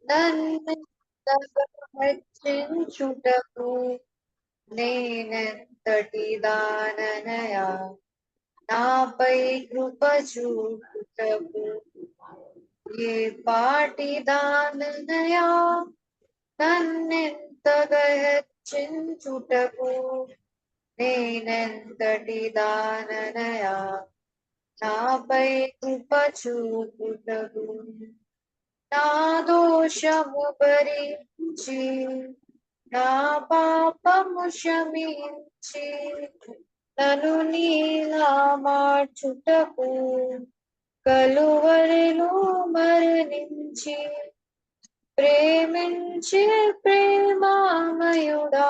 నన్నెంతగా హెచ్చించుటకు నేనెంతటి దాననయా నాపై కృప చూపుటకు ఏ పాటి దాననయా నన్నెంతగా హెచ్చించుటకు నేనెంతటి దాననయా నాపై కృప చూపుటకు నా దోషము భరించి నా పాపము క్షమించి నన్ను నీలా మార్చుటకు కలువరిలో మరణించి ప్రేమించే ప్రేమామయుడా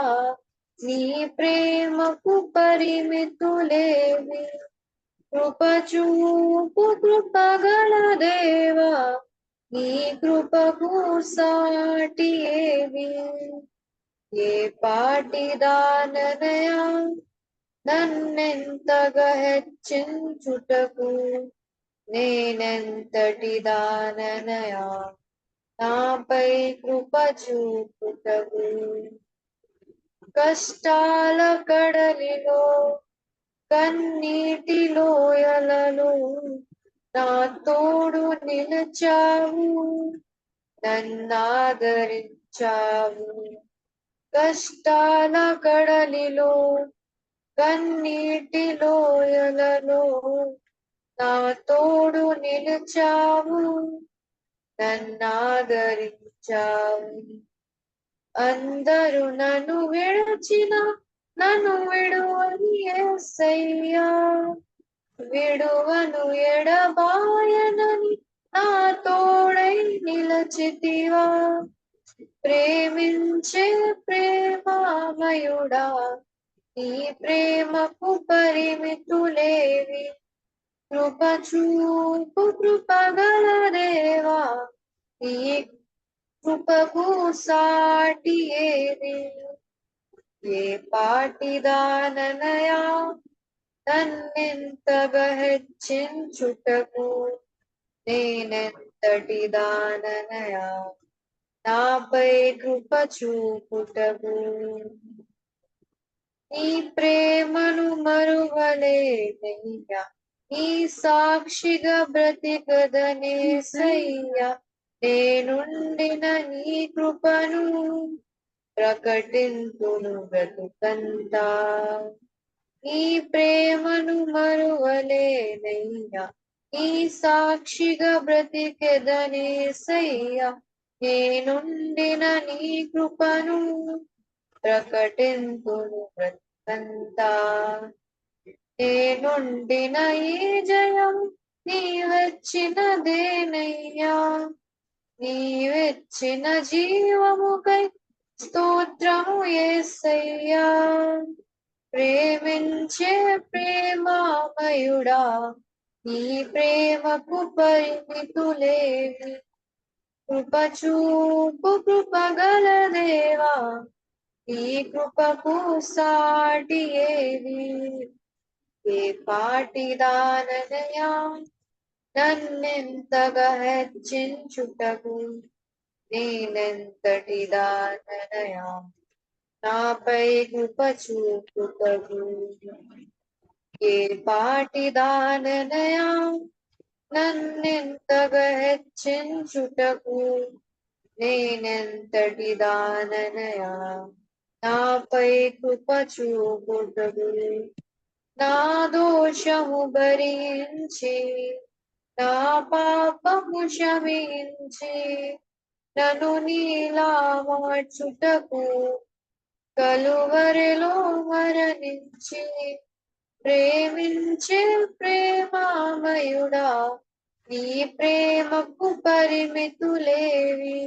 నీ ప్రేమకు పరిమితులేవి కృప చూపు కృపగల దేవా నీ కృపకు సాటి ఏవి ఏ పాటి దాననయా నన్నెంతగా హెచ్చించుటకు నేనెంతటి దాననయా నాపై కృప చూపుటకు కష్టాల కడలిలో కన్నీటి లోయలలో నా తోడు నిలిచావు నన్నాదరించావు కష్టాల కడలిలో కన్నీటి లోయలలో నా తోడు నిలిచావు నన్నాదరించావు అందరూ నన్ను విడచిన నన్ను విడువని యేసయ్యా విడువను ఎడబాయనని నా తోడై నిలచితివా ప్రేమించే ప్రేమామయుడా నీ ప్రేమకు పరిమితులేవి కృప చూపు కృపగల దేవా నీ కృపకు సాటి ఏది ఏ పాటి దాననయా నన్నెంతగా హెచ్చించుటకు నేనెంతటి దాననయా నాపై కృప చూపుటకు నీ ప్రేమను మరువలేనయ్యా నీ సాక్షిగా బ్రతికదనేసయ్యా నేనుండిన నీ కృపను ప్రకటింతును బ్రతుకంతా నీ ప్రేమను మరువలేనయ్యా నీ సాక్షిగా బ్రతికెదనేసయ్యా నేనుండిన నీ కృపను ప్రకటింతును బ్రతుకంతా నేనుండిన ఈ జయం నీవెచ్చినదేనయ్యా నీవెచ్చిన జీవముకై స్తోత్రము యేసయ్యా ప్రేమించే ప్రేమామయుడా నీ ప్రేమకు పరిమితులేవి కృప చూపు కృపగల దేవా నీ కృపకు సాటి ఏది ఏ పాటి దాననయా నన్నెంతగా హెచ్చించుటకు నేనెంతటి దాననయా నాపై కృప చూపుటకు ఏ పాటి దాననయా నన్నెంతగా హెచ్చించుటకు నేనెంతటి దాననయా నాపై కృప చూపుటకు నా దోషము భరించి నా పాపము క్షమించి నన్ను నీలా మార్చుటకు కలువరిలో మరణించి ప్రేమించే ప్రేమామయుడా నీ ప్రేమకు పరిమితులేవి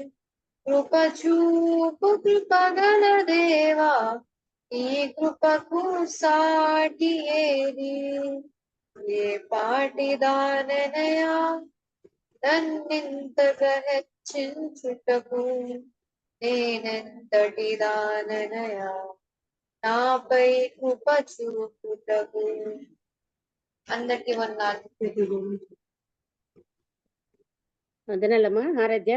కృప చూపు కృపగల దేవా ఈ కృపకు సాటి ఏది ఏ పాటి దాననయా నన్నింతగా హెచ్చించుటకు నేనెంతటి దాననయా నాపై కృప చూపుటకు అందరికి వందనాలు. వందనాలమ్మా ఆరాధ్య.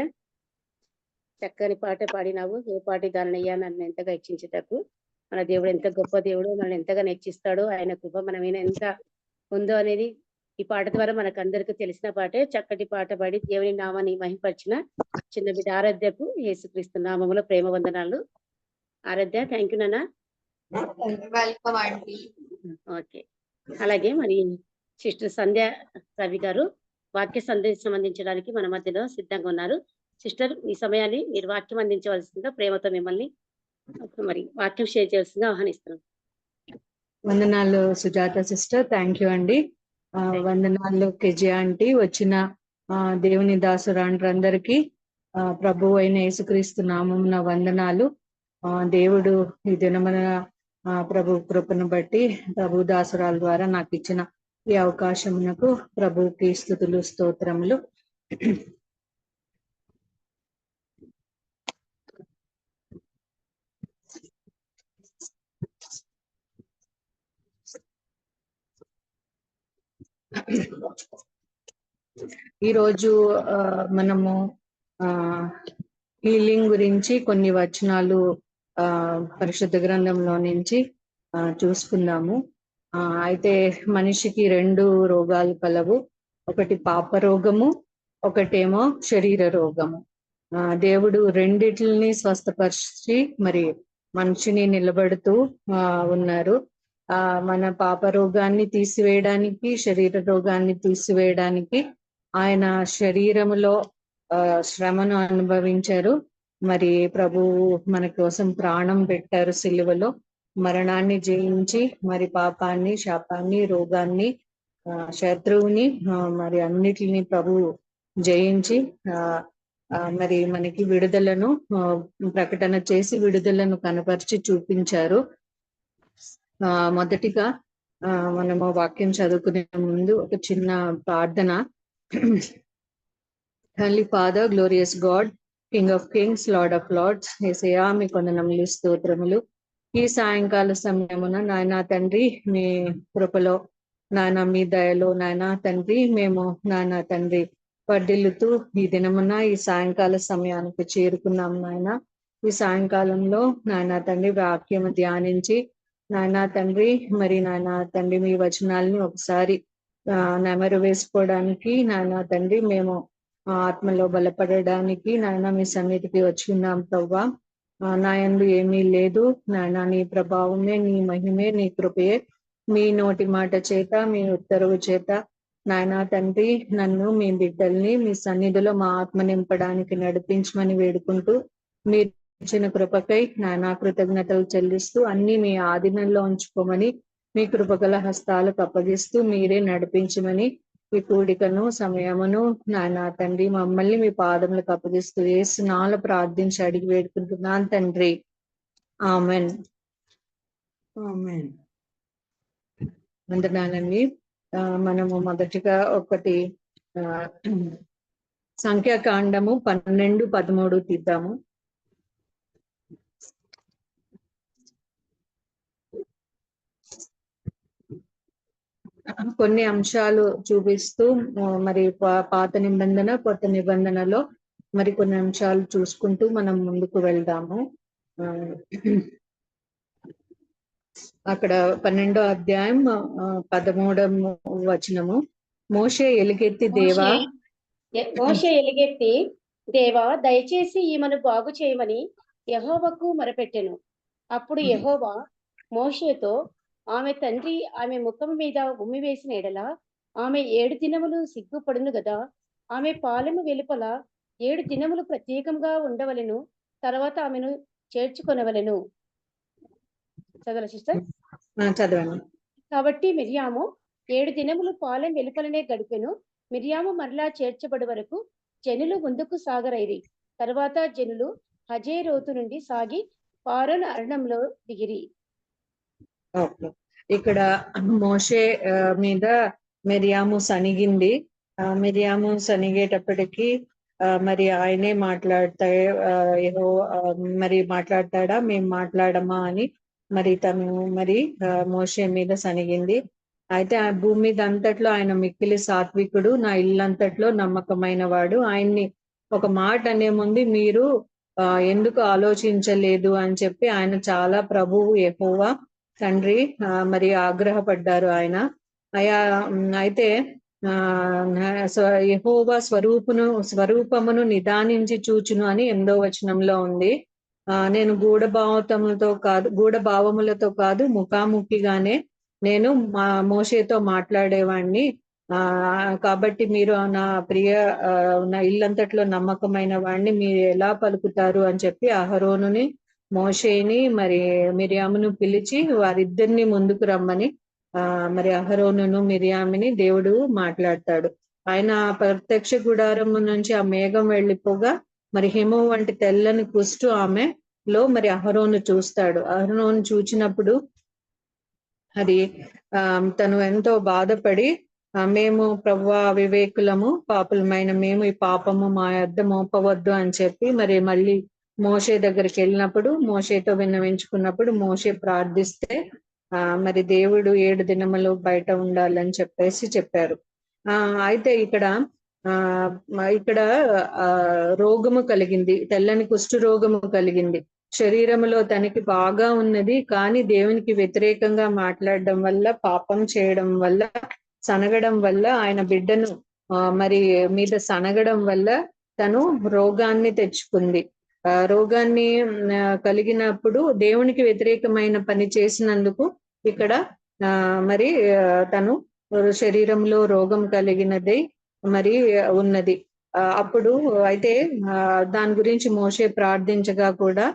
చక్కని పాట పాడినావు. ఏ పాటి దాన్నయ్యా నన్ను ఎంతగా హెచ్చించుటకు. మన దేవుడు ఎంత గొప్ప దేవుడు, మనల్ని ఎంతగా హెచ్చిస్తాడో, ఆయన కృప మన మీద ఎంత ఉందో అనేది ఈ పాట ద్వారా మనకు అందరికీ తెలిసిన పాటే. చక్కటి పాట పాడి దేవుని నామాన్ని మహింపరిచిన చిన్న బిడ్డ ఆరాధ్యకు యేసుక్రీస్తు నామములో ప్రేమ వందనాలు. ఆరాధ్య, థ్యాంక్ యూ నాన్న. వెల్కమ్ అండి. ఓకే. అలాగే మరి సిస్టర్ సంధ్య రవి గారు వాక్య సందేశం అందించడానికి మన మధ్యలో సిద్ధంగా ఉన్నారు. సిస్టర్, ఈ సమయాన్ని మీరు వాక్యం అందించవలసిందిగా ప్రేమతో మిమ్మల్ని మరి వాక్యం షేర్ చేయాల్సిందిగా ఆహ్వానిస్తున్నాం. వందనాలు సుజాత సిస్టర్, థ్యాంక్ యూ అండి. వందనాలు కెజి ఆంటీ, వచ్చిన దేవుని దాసురాండ్రందరికీ ప్రభు అయిన యేసుక్రీస్తు నామమున వందనాలు. దేవుడు ఈ దినమున ప్రభు కృపను బట్టి ప్రభు దాసురాల ద్వారా నాకు ఇచ్చిన ఈ అవకాశమునకు ప్రభుకి స్తుతులు స్తోత్రములు. ఈరోజు మనము హీలింగ్ గురించి కొన్ని వచనాలు పరిశుద్ధ గ్రంథంలో నుంచి చూసుకుందాము. అయితే మనిషికి 2 రోగాలు కలవు. ఒకటి పాప రోగము, ఒకటేమో శరీర రోగము. దేవుడు రెండిటిని స్వస్థపరిచి మరి మనిషిని నిలబడుతూ ఉన్నారు. మన పాప రోగాన్ని తీసివేయడానికి, శరీర రోగాన్ని తీసివేయడానికి ఆయన శరీరములో శ్రమను అనుభవించారు. మరి ప్రభువు మన కోసం ప్రాణం పెట్టారు సిలువలో. మరణాన్ని జయించి మరి పాపాన్ని, శాపాన్ని, రోగాన్ని, శత్రువుని మరి అన్నిటిని ప్రభువు జయించి మరి మనకి విడుదలను ప్రకటన చేసి విడుదలను కనపరిచి చూపించారు. మొదటిగా మనము వాక్యం చదువుకునే ముందు ఒక చిన్న ప్రార్థన. Heavenly Father, glorious God, King of kings, Lord of lords, యేసయ్యా మీ కొందనములు స్తోత్రములు. ఈ సాయంకాల సమయమున నాయనా తండ్రి, మీ కృపలో నాయన, మీ దయలో నాయనా తండ్రి, మేము నాయనా తండ్రి వర్ధిల్లుతూ ఈ దినమున ఈ సాయంకాల సమయానికి చేరుకున్నాం. నాయన, ఈ సాయంకాలంలో నాయనా తండ్రి వాక్యము ధ్యానించి నాయనా తండ్రి మరి నాయనా తండ్రి మీ వచనాలని ఒకసారి నెమరు వేసుకోవడానికి నాయనా తండ్రి మేము ఆత్మలో బలపడడానికి నాయన మీ సన్నిధికి వచ్చి ఉన్నాం. ప్రవ్వా, నా యందు ఏమీ లేదు నాయన, నీ ప్రభావమే, నీ మహిమే, నీ కృపయే, మీ నోటి మాట చేత, మీ ఉత్తర్వు చేత నాయనా తండ్రి నన్ను, మీ బిడ్డల్ని మీ సన్నిధిలో మా ఆత్మ నింపడానికి నడిపించమని వేడుకుంటూ, మీరు ఇచ్చిన కృపకై నానా కృతజ్ఞతలు చెల్లిస్తూ అన్ని మీ ఆధీనంలో ఉంచుకోమని మీ కృపగల హస్తాలకు అప్పగిస్తూ మీరే నడిపించమని ఈ కూడికను సమయమును నాయనా తండ్రి మమ్మల్ని మీ పాదములకు అప్పగిస్తూ యేసు నామములో ప్రార్థించి అడిగి వేడుకుంటున్నాను తండ్రి, ఆమెన్. వందనాలండి. మనము మొదటిగా ఒకటి సంఖ్యాకాండము 12-13 తీద్దాము. కొన్ని అంశాలు చూపిస్తూ మరి పాత నిబంధన, కొత్త నిబంధనలో మరి కొన్ని అంశాలు చూసుకుంటూ మనం ముందుకు వెళ్దాము. అక్కడ 12వ అధ్యాయం 13వ వచనము. మోషే ఎలుగెత్తి దేవా దయచేసి ఈమెను బాగు చేయమని యెహోవాకు మొరపెట్టెను. అప్పుడు యెహోవా మోషేతో, ఆమె తండ్రి ఆమె ముఖం మీద ఉమ్మి వేసిన ఎడల ఆమె 7 దినములు సిగ్గుపడును గదా. ఆమె పాలెము వెలుపల 7 దినములు ప్రత్యేకంగా ఉండవలెను, తర్వాత ఆమెను చేర్చుకొనవలెను. చదవాలి సిస్టర్? చదవండి. కాబట్టి మిర్యాము 7 దినములు పాలెం వెలుపలనే గడిపెను. మిర్యాము మరలా చేర్చబడి వరకు జనులు ముందుకు సాగరైరి. తర్వాత జనులు హజేరోతు నుండి సాగి పారోను అరణ్యంలో దిగిరి. ఇక్కడ మోషే మీద మిర్యాము సనిగింది. మిర్యాము సనిగేటప్పటికి మరి ఆయనే మరి మాట్లాడతాడా, మేము మాట్లాడమా అని మరి తను మరి మోషే మీద సనిగింది. అయితే ఆ భూమి మీద అంతట్లో ఆయన మిక్కిలి సాత్వికుడు, నా ఇల్లంతట్లో నమ్మకమైన వాడు. ఆయన్ని ఒక మాట అనే ముందు మీరు ఎందుకు ఆలోచించలేదు అని చెప్పి ఆయన చాలా ప్రభువు యెహోవా తండ్రి మరి ఆగ్రహపడ్డారు ఆయన. అయితే యెహోవా స్వరూపమును నిదానించి చూచును అని 8వ వచనంలో ఉంది. నేను గూఢభావములతో కాదు ముఖాముఖిగానే నేను మోషేతో మాట్లాడేవాణ్ణి. కాబట్టి మీరు నా ఇల్లంతట్లో నమ్మకమైన వాడిని మీరు ఎలా పలుకుతారు అని చెప్పి అహరోనుని మోషేని మరి మిరియామును పిలిచి వారిద్దరిని ముందుకు రమ్మని మరి అహరోనును మిరియామిని దేవుడు మాట్లాడతాడు. ఆయన ప్రత్యక్ష గుడారం నుంచి ఆ మేఘం వెళ్ళిపోగా మరి హిమం వంటి తెల్లని కుష్టు ఆమెలో మరి అహరోను చూస్తాడు. అహరోను చూచినప్పుడు అది తను ఎంతో బాధపడి మేము ప్రభువా అవివేకులము పాపులమైన మేము ఈ పాపము మా యొద్ద మోపవద్దు అని చెప్పి మరి మళ్ళీ మోషే దగ్గరికి వెళ్ళినప్పుడు మోషేతో విన్నవించుకున్నప్పుడు మోషే ప్రార్థిస్తే మరి దేవుడు 7 దినములు బయట ఉండాలని చెప్పేసి చెప్పారు. అయితే ఇక్కడ రోగము కలిగింది, తెల్లని కుష్టు రోగము కలిగింది. శరీరములో తనకి బాగా ఉన్నది, కానీ దేవునికి వ్యతిరేకంగా మాట్లాడడం వల్ల, పాపం చేయడం వల్ల, సనగడం వల్ల, ఆయన బిడ్డను మరి మీద సనగడం వల్ల తను రోగాన్ని తెచ్చుకుంది. రోగాన్ని కలిగినప్పుడు దేవునికి వ్యతిరేకమైన పని చేసినందుకు ఇక్కడ మరి తను శరీరంలో రోగం కలిగినది మరి ఉన్నది. అప్పుడు అయితే దాని గురించి మోషే ప్రార్థించగా కూడా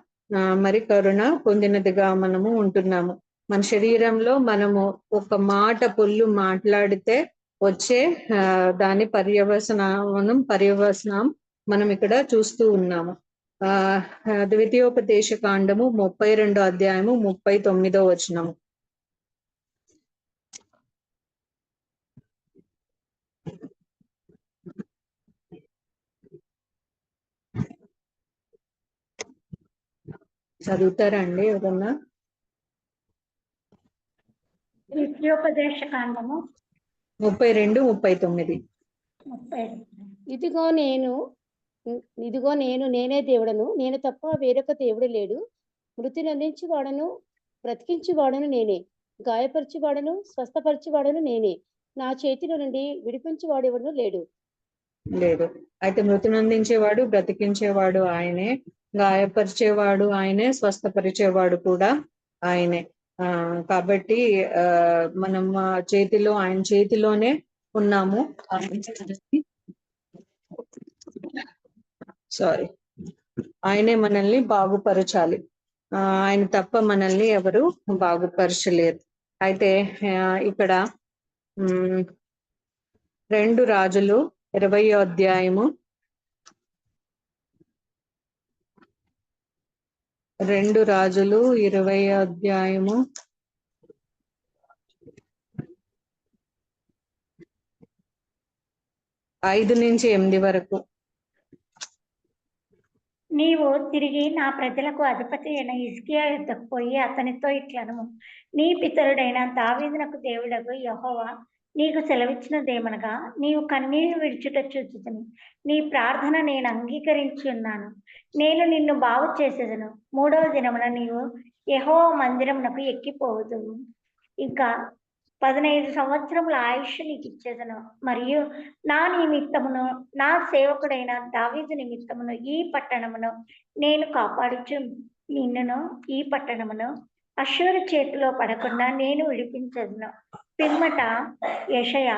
మరి కరుణ పొందినదిగా మనము ఉంటున్నాము. మన శరీరంలో మనము ఒక మాట పొల్లు మాట్లాడితే వచ్చే దాని పర్యవసనం మనం ఇక్కడ చూస్తూ ఉన్నాము. ద్వితీయోపదేశ కాండము 32వ అధ్యాయము 39వ వచనము. చదువుతారా అండి ఎవరన్నా? ద్వితీయోపదేశ కాండము 32, 39. ఇదిగో నేనే దేవుడను, నేను తప్ప వేరొక దేవుడు లేడు. మృతి నందించువాడను, బ్రతికించువాడను నేనే, గాయపరిచివాడను, స్వస్థపరిచివాడను నేనే, నా చేతిలో నుండి విడిపించేవాడెవడను లేడు. అయితే మృతి నందించేవాడు, బ్రతికించేవాడు ఆయనే, గాయపరిచేవాడు ఆయనే, స్వస్థపరిచేవాడు కూడా ఆయనే. కాబట్టి మనం ఆయన చేతిలోనే ఉన్నాము. ఆయనే మనల్ని బాగుపరచాలి. ఆయన తప్ప మనల్ని ఎవరు బాగుపరచలేరు. అయితే ఇక్కడ 2 రాజులు 20వ అధ్యాయము 2 రాజులు 20వ అధ్యాయము 5 నుంచి 8 వరకు. నీవు తిరిగి నా ప్రజలకు అధిపతి అయిన హిజ్కియా యొద్దకు పోయి అతనితో ఇట్లనము, నీ పితరుడైన దావీదునకు దేవుడగు యెహోవా నీకు సెలవిచ్చినదేమనగా, నీవు కన్నీళ్లు విడిచుట చూచుతుని నీ ప్రార్థన నేను అంగీకరించి ఉన్నాను. నేను నిన్ను బాగు చేసేదను. 3వ దినమున నీవు యెహోవా మందిరమునకు ఎక్కిపోవదు. ఇంకా 15 సంవత్సరముల ఆయుష్ నీకు ఇచ్చేదను. మరియు నా నిమిత్తమును నా సేవకుడైన దావీదు నిమిత్తమును ఈ పట్టణమును నేను కాపాడుచు నిన్నును ఈ పట్టణమును అష్షూరు చేతిలో పడకుండా నేను విడిపించదును. పిమ్మట యెషయా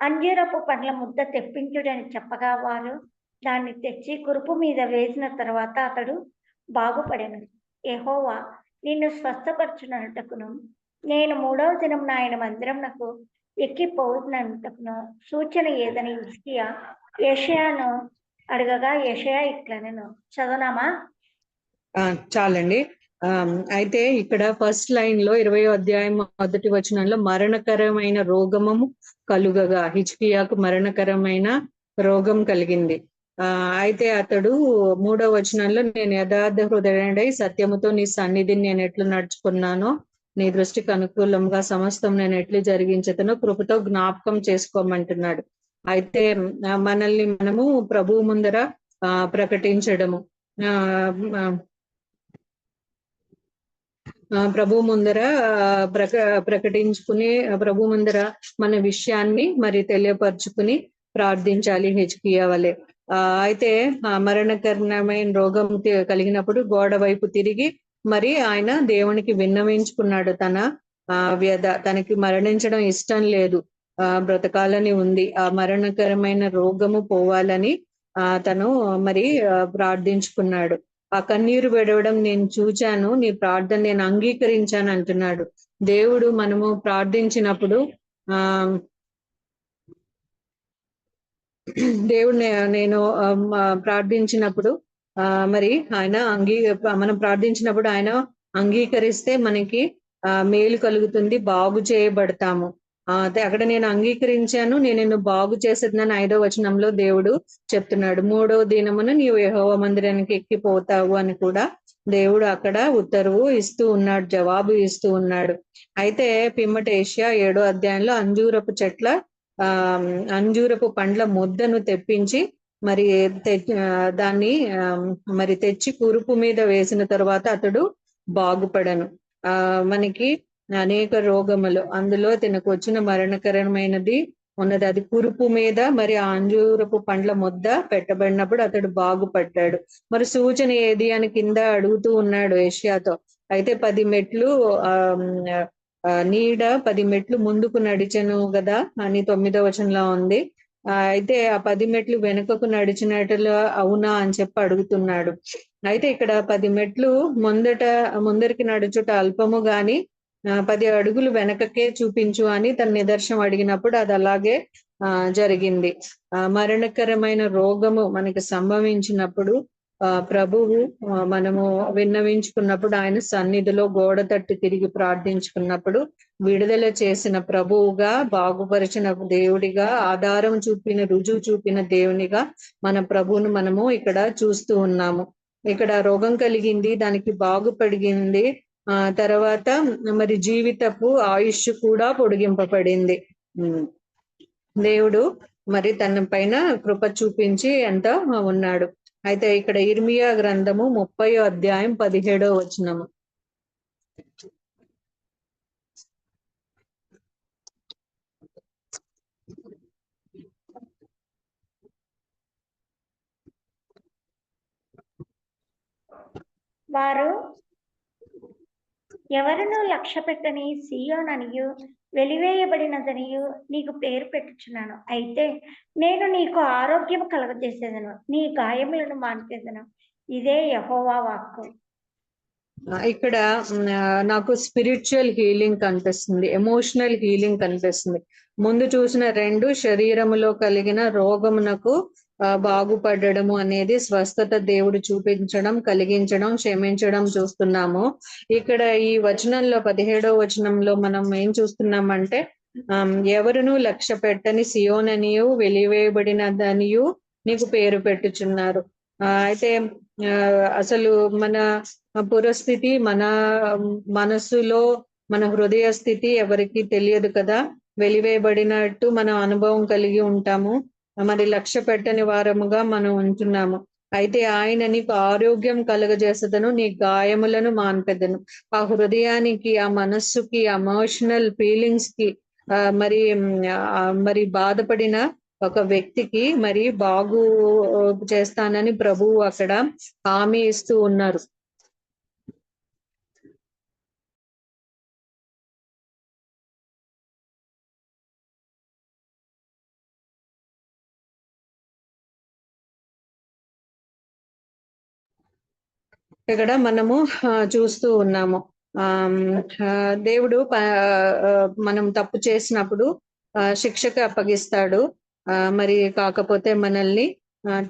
అంజూరపు పండ్ల ముద్ద తెప్పించుడని చెప్పగా వారు దాన్ని తెచ్చి కురుపు మీద వేసిన తర్వాత అతడు బాగుపడెను. యెహోవా నిన్ను స్వస్థపరచునట్టుకును నేను 3వ దినమున ఆయన మందిరమునకు ఎక్కిపోవునట్టుకును సూచన ఏదని హిజ్కియా యెషయాను అడగగా యెషయా ఇట్లనెను. చదవనామా? చాలండి. అయితే ఇక్కడ ఫస్ట్ లైన్ లో 20వ అధ్యాయం 1వ వచనంలో మరణకరమైన రోగము కలుగగా హిజ్కియాకు మరణకరమైన రోగం కలిగింది. అయితే అతడు 3వ వచనంలో నేను యథార్థ హృదయుడై సత్యముతో నీ సన్నిధిని నేను ఎట్లు నడుచుకున్నానో నీ దృష్టికి అనుకూలంగా సమస్తం నేను ఎట్లు జరిగించతనో కృపతో జ్ఞాపకం చేసుకోమంటున్నాడు. అయితే మనల్ని మనము ప్రభువు ముందర ప్రకటించడము, ప్రభు ముందర ప్రకటించుకుని ప్రభు ముందర మన విషయాన్ని మరి తెలియపరుచుకుని ప్రార్థించాలి హిజ్కియా వలె. అయితే మరణకరమైన రోగం కలిగినప్పుడు గోడ వైపు తిరిగి మరి ఆయన దేవునికి విన్నవించుకున్నాడు. తన వ్యధ, తనకి మరణించడం ఇష్టం లేదు, బ్రతకాలని ఉంది, ఆ మరణకరమైన రోగము పోవాలని తను మరి ప్రార్థించుకున్నాడు. ఆ కన్నీరు విడవడం నేను చూచాను, నీ ప్రార్థన నేను అంగీకరించాను అంటున్నాడు. దేవుడు మనము ప్రార్థించినప్పుడు దేవుడు నేను ప్రార్థించినప్పుడు మరి ఆయన మనం ప్రార్థించినప్పుడు ఆయన అంగీకరిస్తే మనకి మేలు కలుగుతుంది, బాగు చేయబడతాము. అక్కడ నేను అంగీకరించాను, నేను నిన్ను బాగు చేసేదని 5వ వచనంలో దేవుడు చెప్తున్నాడు. 3వ దినమున నీవు యెహోవా మందిరానికి ఎక్కిపోతావు అని కూడా దేవుడు అక్కడ ఉత్తర్వు ఇస్తూ ఉన్నాడు, జవాబు ఇస్తూ ఉన్నాడు. అయితే పిమ్మట యెషయా 7వ అధ్యాయంలో అంజూరపు పండ్ల ముద్దను తెప్పించి మరి దాన్ని మరి తెచ్చి కురుపు మీద వేసిన తర్వాత అతడు బాగుపడను. మనకి అనేక రోగములు, అందులో తనకు వచ్చిన మరణకరమైనది ఉన్నది, అది కురుపు మీద మరి ఆ అంజూరపు పండ్ల ముద్ద పెట్టబడినప్పుడు అతడు బాగుపడ్డాడు. మరి సూచన ఏది అని కింద అడుగుతూ ఉన్నాడు యెషయాతో. అయితే 10 మెట్లు నీడ 10 మెట్లు ముందుకు నడిచెను కదా అని 9వ వచనంలో ఉంది. అయితే ఆ 10 మెట్లు వెనుకకు నడిచినట్లు అవునా అని చెప్పి అడుగుతున్నాడు. అయితే ఇక్కడ 10 మెట్లు ముందరికి నడుచుట అల్పము గాని 10 అడుగులు వెనకకే చూపించు అని తన నిదర్శనం అడిగినప్పుడు అది అలాగే జరిగింది. మరణకరమైన రోగము మనకి సంభవించినప్పుడు ప్రభువు మనము విన్నవించుకున్నప్పుడు ఆయన సన్నిధిలో గోడ తట్టి తిరిగి ప్రార్థించుకున్నప్పుడు విడుదల చేసిన ప్రభువుగా, బాగుపరిచిన దేవుడిగా, ఆధారం చూపిన, రుజువు చూపిన దేవునిగా మన ప్రభువును మనము ఇక్కడ చూస్తూ ఉన్నాము. ఇక్కడ రోగం కలిగింది, దానికి బాగుపడిగింది, తర్వాత మరి జీవితపు ఆయుష్ కూడా పొడిగింపబడింది. దేవుడు మరి తన పైన కృప చూపించి ఎంత ఉన్నాడు. అయితే ఇక్కడ ఇర్మియా గ్రంథము 30వ అధ్యాయం 17వ వచనము. వారు ఎవరును లక్ష్య పెట్టని సియోననియు వెలివేయబడినదనియు నీకు పేరు పెట్టుచున్నాను. అయితే నేను నీకు ఆరోగ్యం కలగజేసేదను, నీ గాయములను మాన్పేదను. ఇదే యెహోవా వాక్కు. ఇక్కడ నాకు స్పిరిచువల్ హీలింగ్ కనిపిస్తుంది, ఎమోషనల్ హీలింగ్ కనిపిస్తుంది. ముందు చూసిన 2 శరీరములో కలిగిన రోగమునకు బాగుపడము అనేది స్వస్థత దేవుడు చూపించడం, కలిగించడం, క్షమించడం చూస్తున్నాము. ఇక్కడ ఈ వచనంలో 17వ వచనంలో మనం ఏం చూస్తున్నామంటే ఎవరును లక్ష్య పెట్టని సియోననియు వెలివేయబడినదనియు నీకు పేరు పెట్టుచున్నారు. అయితే అసలు మన పురస్థితి, మన మనసులో మన హృదయ స్థితి ఎవరికి తెలియదు కదా. వెలివేయబడినట్టు మనం అనుభవం కలిగి ఉంటాము, మరి లక్ష్య పెట్టని వారముగా మనం ఉంటున్నాము. అయితే ఆయన నీకు ఆరోగ్యం కలుగజేసదను, నీ గాయములను మాన్పెదను. ఆ హృదయానికి, ఆ మనస్సుకి, ఎమోషనల్ ఫీలింగ్స్ కి మరి బాధపడిన ఒక వ్యక్తికి మరి బాగు చేస్తానని ప్రభువు అక్కడ హామీ ఇస్తూ ఉన్నారు. ఇక్కడ మనము చూస్తూ ఉన్నాము, దేవుడు మనం తప్పు చేసినప్పుడు శిక్షకు అప్పగిస్తాడు, మరి కాకపోతే మనల్ని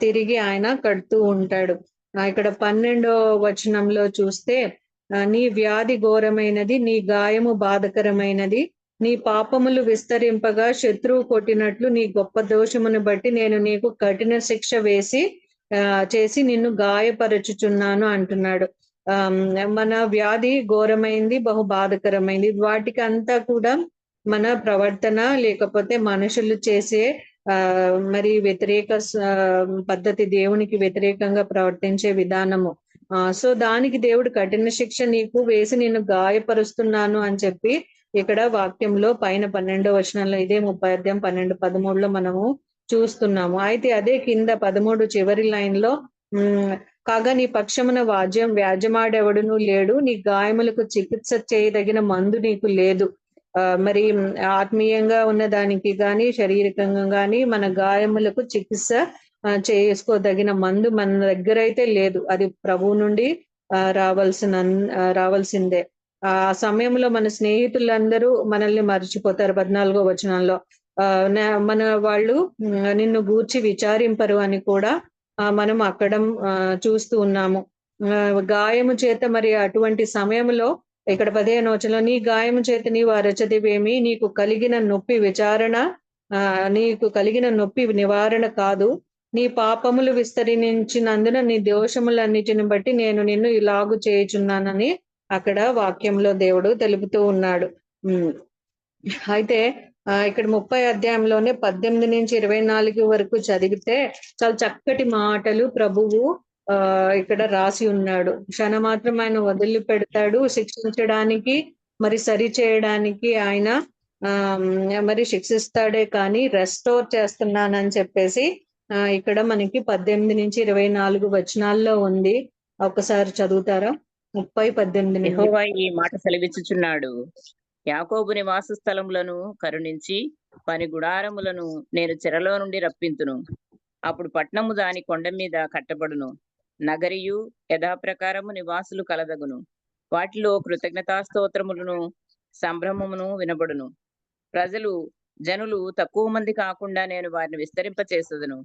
తిరిగి ఆయన కడుతూ ఉంటాడు. ఇక్కడ 12వ వచనంలో చూస్తే నీ వ్యాధి ఘోరమైనది, నీ గాయము బాధకరమైనది, నీ పాపములు విస్తరింపగా శత్రువు కొట్టినట్లు నీ గొప్ప దోషమును బట్టి నేను నీకు కఠిన శిక్ష చేసి నిన్ను గాయపరచుచున్నాను అంటున్నాడు. మన వ్యాధి ఘోరమైంది, బహు బాధకరమైంది. వాటికి అంతా కూడా మన ప్రవర్తన, లేకపోతే మనుషులు చేసే మరి వ్యతిరేక పద్ధతి, దేవునికి వ్యతిరేకంగా ప్రవర్తించే విధానము. సో దానికి దేవుడు కఠిన శిక్ష నీకు వేసి నిన్ను గాయపరుస్తున్నాను అని చెప్పి ఇక్కడ వాక్యంలో పైన 12వ వచనంలో, ఇదే 30 అధ్యాయం 12, 13లో మనము చూస్తున్నాము. అయితే అదే కింద 13 చివరి లైన్ లో కాగా నీ పక్షమున వ్యాజ్యమాడెవడును లేడు, నీ గాయములకు చికిత్స చేయదగిన మందు నీకు లేదు. మరి ఆత్మీయంగా ఉన్న దానికి గాని శారీరకంగా గాని మన గాయములకు చికిత్స చేసుకోదగిన మందు మన దగ్గర అయితే లేదు. అది ప్రభువు నుండి రావాల్సిందే. ఆ సమయంలో మన స్నేహితులందరూ మనల్ని మర్చిపోతారు. 14వ వచనంలో మన వాళ్ళు నిన్ను గూర్చి విచారింపరు అని కూడా మనం అక్కడ చూస్తూ ఉన్నాము. గాయము చేత మరి అటువంటి సమయంలో ఇక్కడ 15వ వచనంలో నీ గాయము చేత నీవు అరచదివేమి, నీకు కలిగిన నొప్పి నివారణ కాదు, నీ పాపములు విస్తరించినందున నీ దోషములన్నిటిని బట్టి నేను నిన్ను ఇలాగు చేయుచున్నానని అక్కడ వాక్యంలో దేవుడు తెలుపుతూ ఉన్నాడు. అయితే ఇక్కడ 30 అధ్యాయంలోనే 18 నుంచి 24 వరకు చదివితే చాలా చక్కటి మాటలు ప్రభువు ఇక్కడ రాసి ఉన్నాడు. క్షణమాత్రం ఆయన వదిలి పెడతాడు శిక్షించడానికి, మరి సరి చేయడానికి ఆయన మరి శిక్షిస్తాడే కానీ రెస్టోర్ చేస్తున్నానని చెప్పేసి ఇక్కడ మనకి 18 నుంచి 24 వచనాల్లో ఉంది. ఒకసారి చదువుతారా? 30:18. యెహోవా ఈ మాట సెలవిచ్చుచున్నాడు, యాకోబు నివాస స్థలములను కరుణించి పని గుడారములను నేను చెరలో నుండి రప్పింతును. అప్పుడు పట్నము దాని కొండ మీద కట్టబడును, నగరియు యథాప్రకారము నివాసులు కలదగును. వాటిలో కృతజ్ఞతాస్తోత్రములను సంభ్రమమును వినబడును. జనులు తక్కువ మంది కాకుండా నేను వారిని విస్తరింపచేసెదను,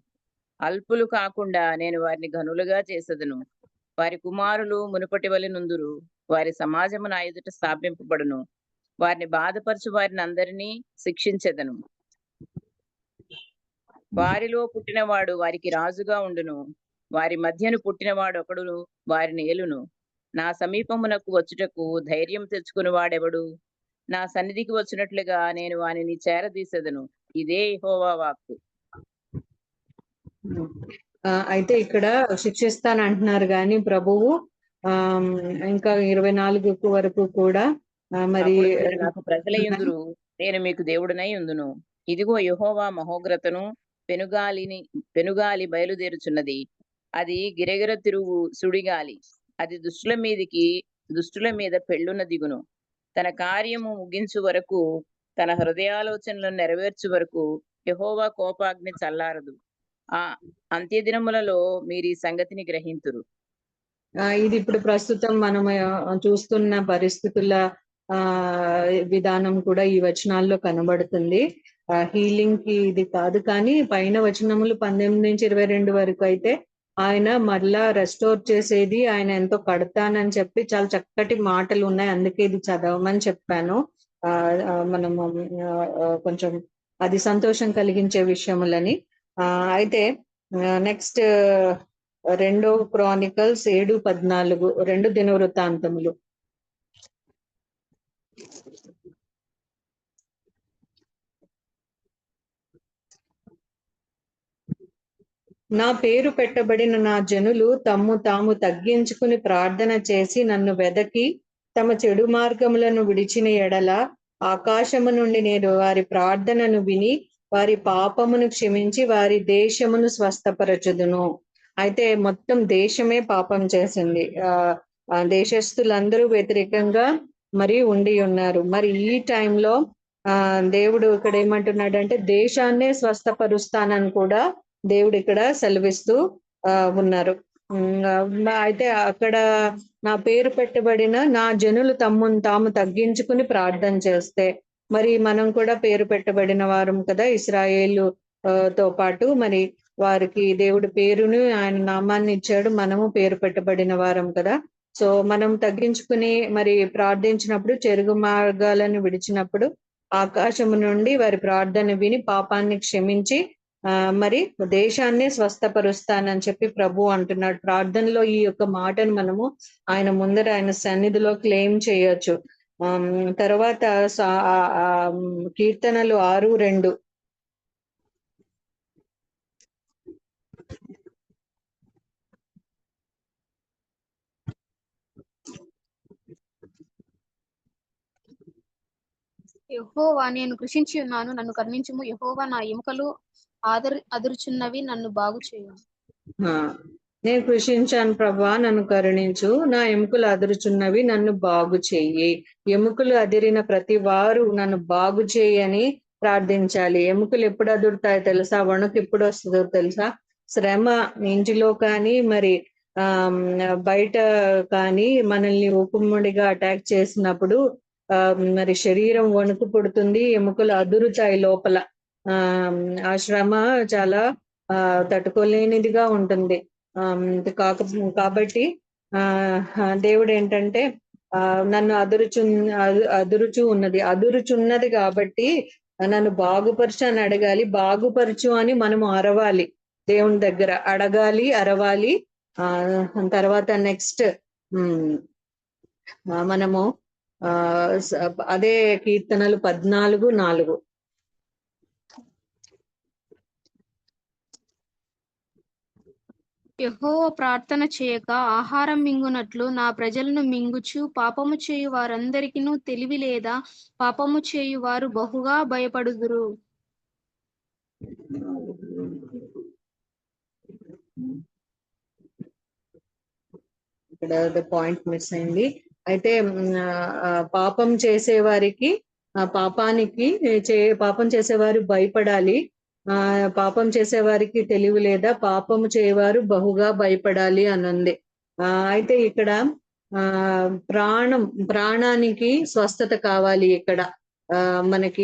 అల్పులు కాకుండా నేను వారిని ఘనులుగా చేసెదను. వారి కుమారులు మునుపటి వలె నుందురు, వారి సమాజము నా ఎదుట స్థాపింపబడును. వారిని బాధపరచు వారిని అందరినీ శిక్షించెదను. వారిలో పుట్టినవాడు వారికి రాజుగా ఉండును, వారి మధ్యను పుట్టినవాడు ఒకడు వారిని ఏలును. నా సమీపమునకు వచ్చుటకు ధైర్యం తెచ్చుకుని వాడెవడు? నా సన్నిధికి వచ్చినట్లుగా నేను వానిని చేరదీసెదను. ఇదే యెహోవా వాక్కు. అయితే ఇక్కడ శిక్షిస్తానంటున్నారు కానీ ప్రభువు ఇంకా 24 వరకు కూడా మరి నాకు ప్రజలయందురు, నేను మీకు దేవుడనై ఉందును. ఇదిగో యెహోవా మహోగ్రతను పెనుగాలి బయలుదేరుచున్నది. అది గిరగిర తిరుగు సుడిగాలి. అది దుష్టుల మీద పెళ్ళున దిగును. తన కార్యము ముగించు వరకు, తన హృదయాలోచనలను నెరవేర్చు వరకు యెహోవా కోపాగ్ని చల్లారదు. ఆ అంత్యదినములలో మీరు ఈ సంగతిని గ్రహింతురు. ఇది ఇప్పుడు ప్రస్తుతం మనం చూస్తున్న పరిస్థితుల విధానం కూడా ఈ వచనాల్లో కనబడుతుంది. హీలింగ్ కి ఇది కాదు, కానీ పైన వచనములు 18 నుంచి 22 వరకు అయితే ఆయన మళ్ళా రెస్టోర్ చేసేది, ఆయన ఎంతో కడతానని చెప్పి చాలా చక్కటి మాటలు ఉన్నాయి. అందుకే ఇది చదవమని చెప్పాను. మనము కొంచెం అది సంతోషం కలిగించే విషయములని. అయితే నెక్స్ట్ 2 క్రానికల్స్ 7:14, 2 దినవృత్తాంతములు. నా పేరు పెట్టబడిన నా జనులు తాము తగ్గించుకుని ప్రార్థన చేసి నన్ను వెదకి తమ చెడు మార్గములను విడిచిన ఎడల ఆకాశము నుండి నేను వారి ప్రార్థనను విని వారి పాపమును క్షమించి వారి దేశమును స్వస్థపరచుదును. అయితే మొత్తం దేశమే పాపం చేసింది. దేశస్తులందరూ వ్యతిరేకంగా మరి ఉండి ఉన్నారు. మరి ఈ టైంలో దేవుడు ఇక్కడ ఏమంటున్నాడంటే దేశాన్నే స్వస్థపరుస్తానని కూడా దేవుడు ఇక్కడ సెలవిస్తూ ఉన్నారు. అయితే అక్కడ నా పేరు పెట్టబడిన నా జనులు తాము తగ్గించుకుని ప్రార్థన చేస్తే, మరి మనం కూడా పేరు పెట్టబడిన వారం కదా, ఇశ్రాయేలు తో పాటు మరి వారికి దేవుడి పేరును ఆయన నామాన్ని ఇచ్చాడు. మనము పేరు పెట్టబడిన వారం కదా. సో మనం తగ్గించుకుని మరి ప్రార్థించినప్పుడు, చెరుగు మార్గాలను విడిచినప్పుడు ఆకాశము నుండి వారి ప్రార్థన విని పాపాన్ని క్షమించి మరి దేశాన్నే స్వస్థపరుస్తానని చెప్పి ప్రభు అంటున్నాడు. ప్రార్థనలో ఈ యొక్క మాటను మనము ఆయన ముందర, ఆయన సన్నిధిలో క్లెయిమ్ చేయొచ్చు. తర్వాత కీర్తనలు 6:2. యెహోవా నేను కృషించి ఉన్నాను, నన్ను కరుణించుము. యెహోవా నా ఎముకలు అదురుచున్నవి, నన్ను బాగు చేయు. ఆ, నేను కృషించాను ప్రభా, నన్ను కరుణించు. నా ఎముకలు అదురుచున్నవి, నన్ను బాగు చెయ్యి. ఎముకలు అదిరిన ప్రతి వారు నన్ను బాగు చేయి అని ప్రార్థించాలి. ఎముకలు ఎప్పుడు అదురుతాయో తెలుసా? వణుకు ఎప్పుడు వస్తుందో తెలుసా? శ్రమ ఇంటిలో కానీ మరి ఆ బయట కానీ మనల్ని ఊకుమ్మడిగా అటాక్ చేసినప్పుడు మరి శరీరం వణుకు పుడుతుంది, ఎముకలు అదురుతాయి లోపల. ఆ శ్రమ చాలా తట్టుకోలేనిదిగా ఉంటుంది. కాబట్టి దేవుడు ఏంటంటే నన్ను అదురుచు ఉన్నది కాబట్టి నన్ను బాగుపరచు అని అడగాలి. బాగుపరచు అని మనము అరవాలి, దేవుని దగ్గర అడగాలి, అరవాలి. తర్వాత నెక్స్ట్ మనము అదే కీర్తనలు 14:4. యెహోవా ప్రార్థన చేయక ఆహారం మింగునట్లు నా ప్రజలను మింగుచు. పాపము చేయు వారందరికినూ తెలివి లేదా? పాపము చేయు వారు బహుగా భయపడుదురు. ఇక్కడ పాయింట్ మిస్ అయింది. అయితే పాపం చేసేవారికి పాపం చేసేవారు భయపడాలి. పాపం చేసేవారికి తెలివి లేదా? పాపము చేయవారు బహుగా భయపడాలి అనుంది. అయితే ఇక్కడ ప్రాణానికి స్వస్థత కావాలి. ఇక్కడ మనకి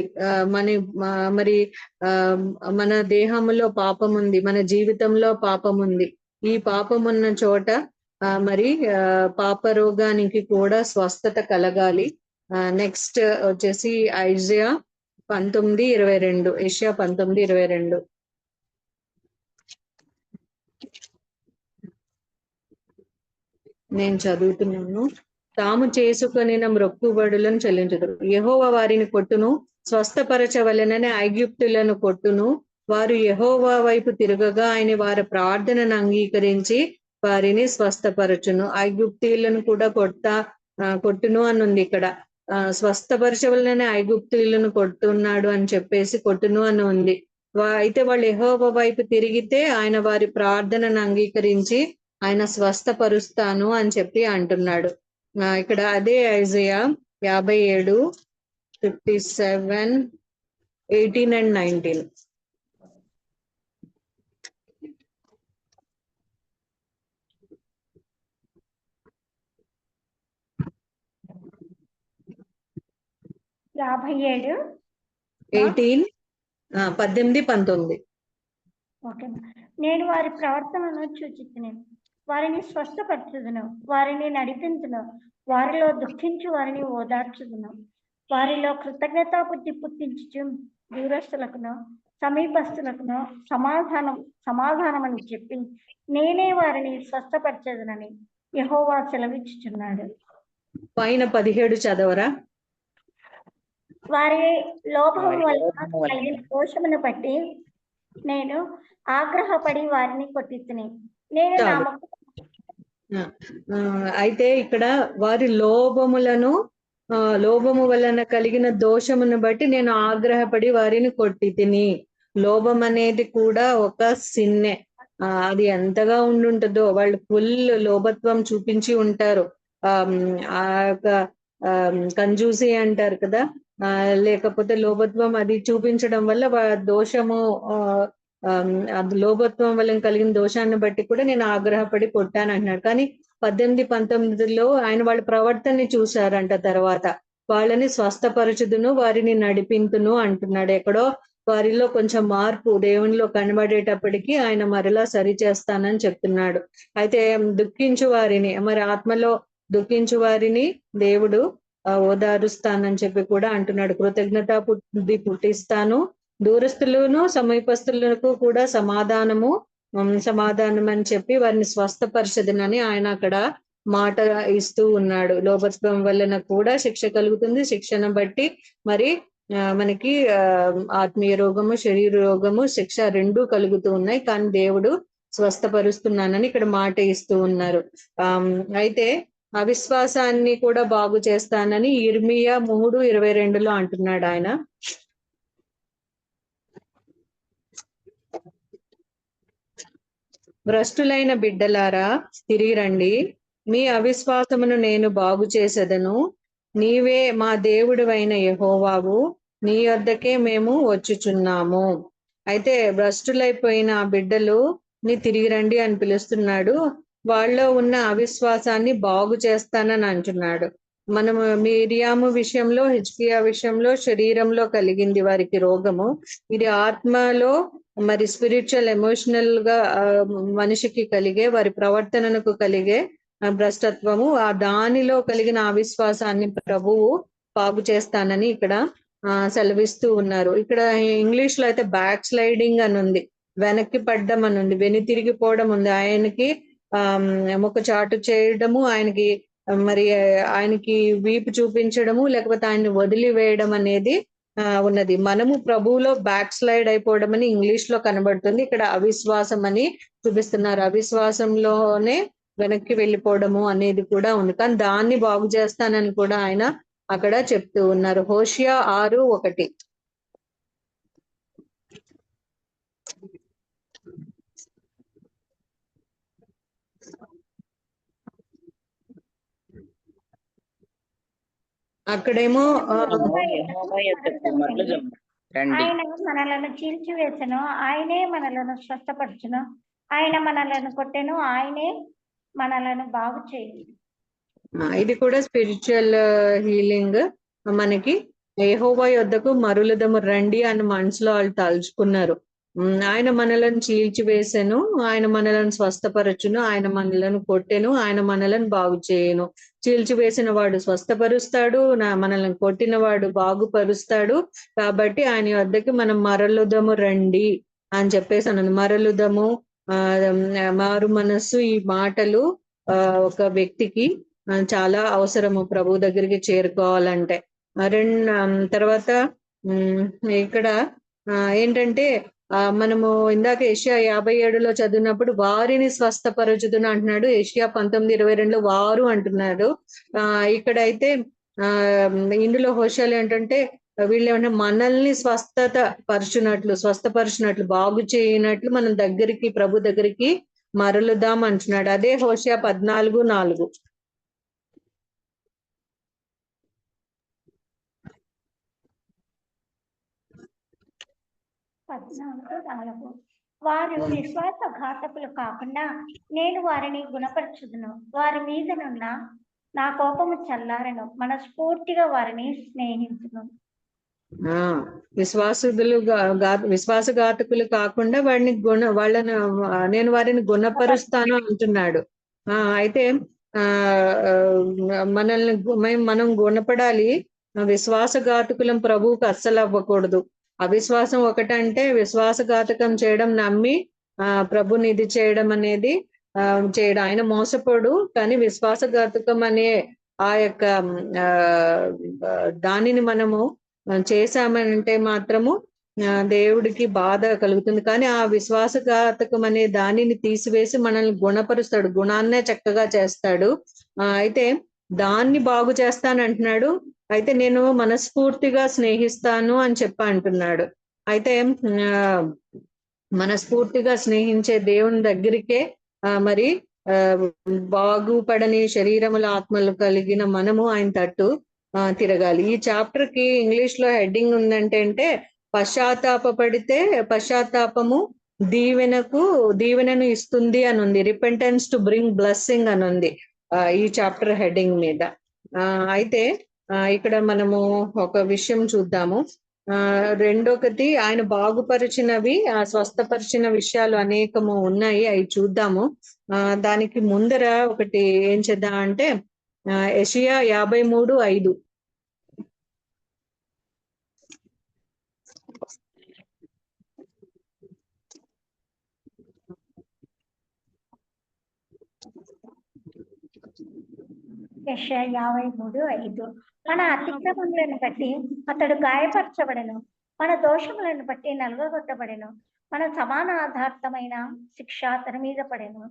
మరి మన దేహంలో పాపం ఉంది, మన జీవితంలో పాపం ఉంది. ఈ పాపం ఉన్న చోట మరి పాప రోగానికి కూడా స్వస్థత కలగాలి. నెక్స్ట్ వచ్చేసి ఐజియా 19:22. ఏషియా 19:22. నేను చదువుతున్నాను. తాము చేసుకొనిన మ్రొక్కుబడులను చెల్లించుదురు. యెహోవా వారిని కొట్టును, స్వస్థపరచవలెనని ఐగుప్తులను కొట్టును. వారు యెహోవా వైపు తిరగగా ఆయన వారి ప్రార్థనను అంగీకరించి వారిని స్వస్థపరచును. ఐగుప్తీయులను కూడా కొట్టును అని ఉంది ఇక్కడ. స్వస్థపరచవలనని ఐగుప్తీయులను కొట్టున్నాడు అని చెప్పేసి కొట్టును అని ఉంది. అయితే వాళ్ళు యెహోవా వైపు తిరిగితే ఆయన వారి ప్రార్థనను అంగీకరించి ఆయన స్వస్థపరుస్తాను అని చెప్పి అంటున్నాడు. ఇక్కడ అదే ఐజియా 57:57, 18 and 19. యాభై 18, 18, 19. ఓకే. నేను వారి ప్రవర్తనను చూచితిని, వారిని స్వస్థపరచుదును, వారిని నడిపించును, వారిలో దుఃఖించు వారిని ఓదార్చుదును, వారిలో కృతజ్ఞతా బుద్ధి పుట్టించు దూరస్తులకును సమీపస్తులకును సమాధానం అని చెప్పి నేనే వారిని స్వస్థపరచదునని యెహోవా సెలవిచ్చుచున్నాడు. పైన 17 చదవరా? వారి లోపం వల్ల కలిగిన దోషమును బట్టి నేను ఆగ్రహపడి వారిని కొట్టితిని. నేను అయితే ఇక్కడ వారి లోభము వలన కలిగిన దోషమును బట్టి నేను ఆగ్రహపడి వారిని కొట్టి తిని. లోభం అనేది కూడా ఒక సిన్నే. అది ఎంతగా ఉండుంటుందో, వాళ్ళు ఫుల్ లోభత్వం చూపించి ఉంటారు. ఆ యొక్క కంజూసి అంటారు కదా, లేకపోతే లోభత్వం అది చూపించడం వల్ల దోషము అది లోభత్వం వల్ల కలిగిన దోషాన్ని బట్టి కూడా నేను ఆగ్రహపడి కొట్టాను అంటున్నాడు. కానీ 18-19లో ఆయన వాళ్ళ ప్రవర్తనని చూశారంట. తర్వాత వాళ్ళని స్వస్థపరచుదును, వారిని నడిపింతును అంటున్నాడు. ఎక్కడో వారిలో కొంచెం మార్పు దేవునిలో కనబడేటప్పటికీ ఆయన మరలా సరి చేస్తానని చెప్తున్నాడు. అయితే దుఃఖించు వారిని, మరి ఆత్మలో దుఃఖించు వారిని దేవుడు ఓదారుస్తానని చెప్పి కూడా అంటున్నాడు. కృతజ్ఞతా బుద్ధి పుట్టిస్తాను, దూరస్తులను సమీపస్తులకు కూడా సమాధానం అని చెప్పి వారిని స్వస్థపరచదునని ఆయన అక్కడ మాట ఇస్తూ ఉన్నాడు. లోభత్వం వలన కూడా శిక్ష కలుగుతుంది. శిక్షను బట్టి మరి మనకి ఆత్మీయ రోగము, శరీర రోగము, శిక్ష రెండూ కలుగుతూ ఉన్నాయి. కానీ దేవుడు స్వస్థపరుస్తున్నానని ఇక్కడ మాట ఇస్తూ ఉన్నారు. అయితే అవిశ్వాసాన్ని కూడా బాగు చేస్తానని ఇర్మియా 3:22 అంటున్నాడు ఆయన. భ్రష్టులైన బిడ్డలారా తిరిగి రండి, మీ అవిశ్వాసమును నేను బాగు చేసేదను. నీవే మా దేవుడివైన యెహోవావు, నీ యొద్దకే మేము వచ్చుచున్నాము. అయితే భ్రష్టులైపోయిన ఆ బిడ్డలు నీ తిరిగి రండి అని పిలుస్తున్నాడు. వాళ్ళలో ఉన్న అవిశ్వాసాన్ని బాగు చేస్తానని అంటున్నాడు. మనము మిరియాము విషయంలో, హిజ్కియా విషయంలో శరీరంలో కలిగింది వారికి రోగము. ఇది ఆత్మలో మరి స్పిరిచువల్ ఎమోషనల్ గా మనిషికి కలిగే వారి ప్రవర్తనకు కలిగే భ్రష్టత్వము, ఆ దానిలో కలిగిన అవిశ్వాసాన్ని ప్రభువు బాగు చేస్తానని ఇక్కడ సెలవిస్తూ ఉన్నారు. ఇక్కడ ఇంగ్లీష్ లో అయితే బ్యాక్ స్లైడింగ్ అని ఉంది, వెనక్కి పడ్డం అని ఉంది, వెనుతిరిగిపోవడం ఉంది. ఆయనకి ముఖ చాటు చేయడము, ఆయనకి మరి ఆయనకి వీపు చూపించడము, లేకపోతే ఆయన్ని వదిలివేయడం అనేది ఉన్నది. మనము ప్రభువులో బ్యాక్ స్లైడ్ అయిపోవడం అని ఇంగ్లీష్ లో కనబడుతుంది, ఇక్కడ అవిశ్వాసం అని చూపిస్తున్నారు. అవిశ్వాసంలోనే వెనక్కి వెళ్ళిపోవడము అనేది కూడా ఉంది, కానీ దాన్ని బాగు చేస్తానని కూడా ఆయన అక్కడ చెప్తూ ఉన్నారు. హోషియా 6:1. అక్కడేమో యెహోవా యొద్దకు మరలుదము రండి. ఆయన మనలను చీల్చివేసెను, ఆయనే మనలను స్వస్థపరచును. ఆయన మనలను కొట్టెను, ఆయనే మనలను బాగు చేయను. ఇది కూడా స్పిరిచువల్ హీలింగ్. మనకి యెహోవా యొద్దకు మరలుదము రండి అని మనసులో వాళ్ళు తలుచుకున్నారు. ఆయన మనలను చీల్చివేసెను, ఆయన మనలను స్వస్థపరచును, ఆయన మనలను కొట్టెను, ఆయన మనలను బాగు చేయను. చీల్చివేసిన వాడు స్వస్థపరుస్తాడు, మనల్ని కొట్టిన వాడు బాగుపరుస్తాడు. కాబట్టి ఆయన వద్దకి మనం మరలుదము రండి అని చెప్పేసి అన్నది. మరలుదము, మారు మనస్సు, ఈ మాటలు ఒక వ్యక్తికి చాలా అవసరము ప్రభు దగ్గరికి చేరుకోవాలంటే. తర్వాత ఇక్కడ ఏంటంటే మనము ఇందాక యెషయా 57లో చదివినప్పుడు వారిని స్వస్థపరచుదును అంటున్నాడు. యెషయా 19:22లో వారు అంటున్నాడు. ఇక్కడైతే ఇందులో హోషియాలు ఏంటంటే వీళ్ళు ఏమన్నా మనల్ని స్వస్థపరచునట్లు బాగు చేయనట్లు మనం దగ్గరికి, ప్రభు దగ్గరికి మరలుదాం అంటున్నాడు. అదే హోషియా 14:4. వారు విశ్వాసఘాతకులు కాకుండా నేను వారిని గుణపరచుదును. వారి మీదనున్న నా కోపము చల్లారను, మనస్ఫూర్తిగా వారిని స్నేహించును. విశ్వాసఘాతకులు కాకుండా వాళ్ళని నేను వారిని గుణపరుస్తాను అంటున్నాడు. అయితే మనం గుణపడాలి. విశ్వాసఘాతకులం ప్రభువుకు అస్సలు అవ్వకూడదు. అవిశ్వాసం ఒకటంటే విశ్వాసఘాతకం చేయడం, నమ్మి ప్రభుని ఇది చేయడం అనేది చేయడం. ఆయన మోసపోడు, కానీ విశ్వాసఘాతకం అనే ఆ యొక్క దానిని మనము చేశామంటే మాత్రము దేవుడికి బాధ కలుగుతుంది. కానీ ఆ విశ్వాసఘాతకం అనే దానిని తీసివేసి మనల్ని గుణపరుస్తాడు, గుణాన్నే చక్కగా చేస్తాడు. అయితే దాన్ని బాగు చేస్తానంటున్నాడు. అయితే నేను మనస్ఫూర్తిగా స్నేహిస్తాను అని అంటున్నాడు. అయితే మనస్ఫూర్తిగా స్నేహించే దేవుని దగ్గరికే మరి బాగుపడని శరీరముల ఆత్మలు కలిగిన మనము ఆయన తట్టు తిరగాలి. ఈ చాప్టర్ కి ఇంగ్లీష్ లో హెడ్డింగ్ ఉందంటే పశ్చాత్తాపడితే పశ్చాత్తాపము దీవెనను ఇస్తుంది అని ఉంది. రిపెంటెన్స్ టు బ్రింగ్ బ్లెస్సింగ్ అని ఉంది ఈ చాప్టర్ హెడ్డింగ్ మీద. అయితే ఇక్కడ మనము ఒక విషయం చూద్దాము. రెండొకటి ఆయన బాగుపరిచినవి, స్వస్థపరిచిన విషయాలు అనేకము ఉన్నాయి, అవి చూద్దాము. దానికి ముందర ఒకటి ఏం చేద్దాం అంటే యెషయా 53:5. యెషయా 53:5. మన అతిక్రమములను బట్టి అతడు గాయపరచబడెను, మన దోషములను బట్టి నలుగగొట్టబడెను. మన సమానార్థమైన శిక్ష అతని మీద పడెను,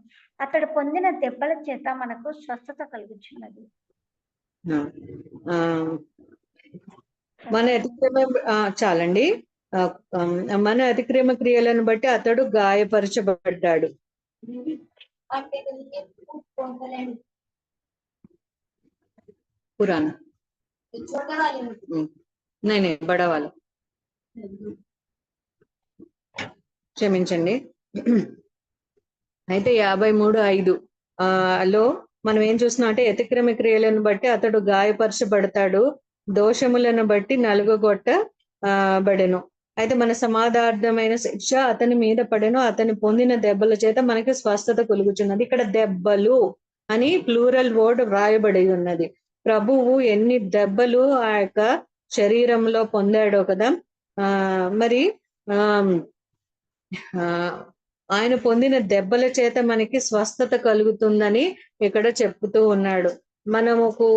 అతడు పొందిన దెబ్బల చేత మనకు స్వస్థత కలుగుచున్నది. ఆ, మన అతిక్రమ చాలండి. మన అతిక్రమ క్రియలను బట్టి అతడు గాయపరచబడ్డాడు. పురాణ నేనే బడవాళ్ళు క్షమించండి. అయితే 53:5 లో మనం ఏం చూస్తున్నాం అంటే అతిక్రమ క్రియలను బట్టి అతడు గాయపరచబడతాడు, దోషములను బట్టి బడెను. అయితే మన సమాధార్థమైన శిక్ష అతని మీద పడెను, అతని పొందిన దెబ్బల చేత మనకి స్వస్థత కలుగుచున్నది. ఇక్కడ దెబ్బలు అని ప్లూరల్ వర్డ్ వ్రాయబడి ఉన్నది. ప్రభువు ఎన్ని దెబ్బలు ఆ యొక్క శరీరంలో పొందాడో కదా. మరి ఆయన పొందిన దెబ్బల చేత మనకి స్వస్థత కలుగుతుందని ఇక్కడ చెప్తూ ఉన్నాడు. మనముకు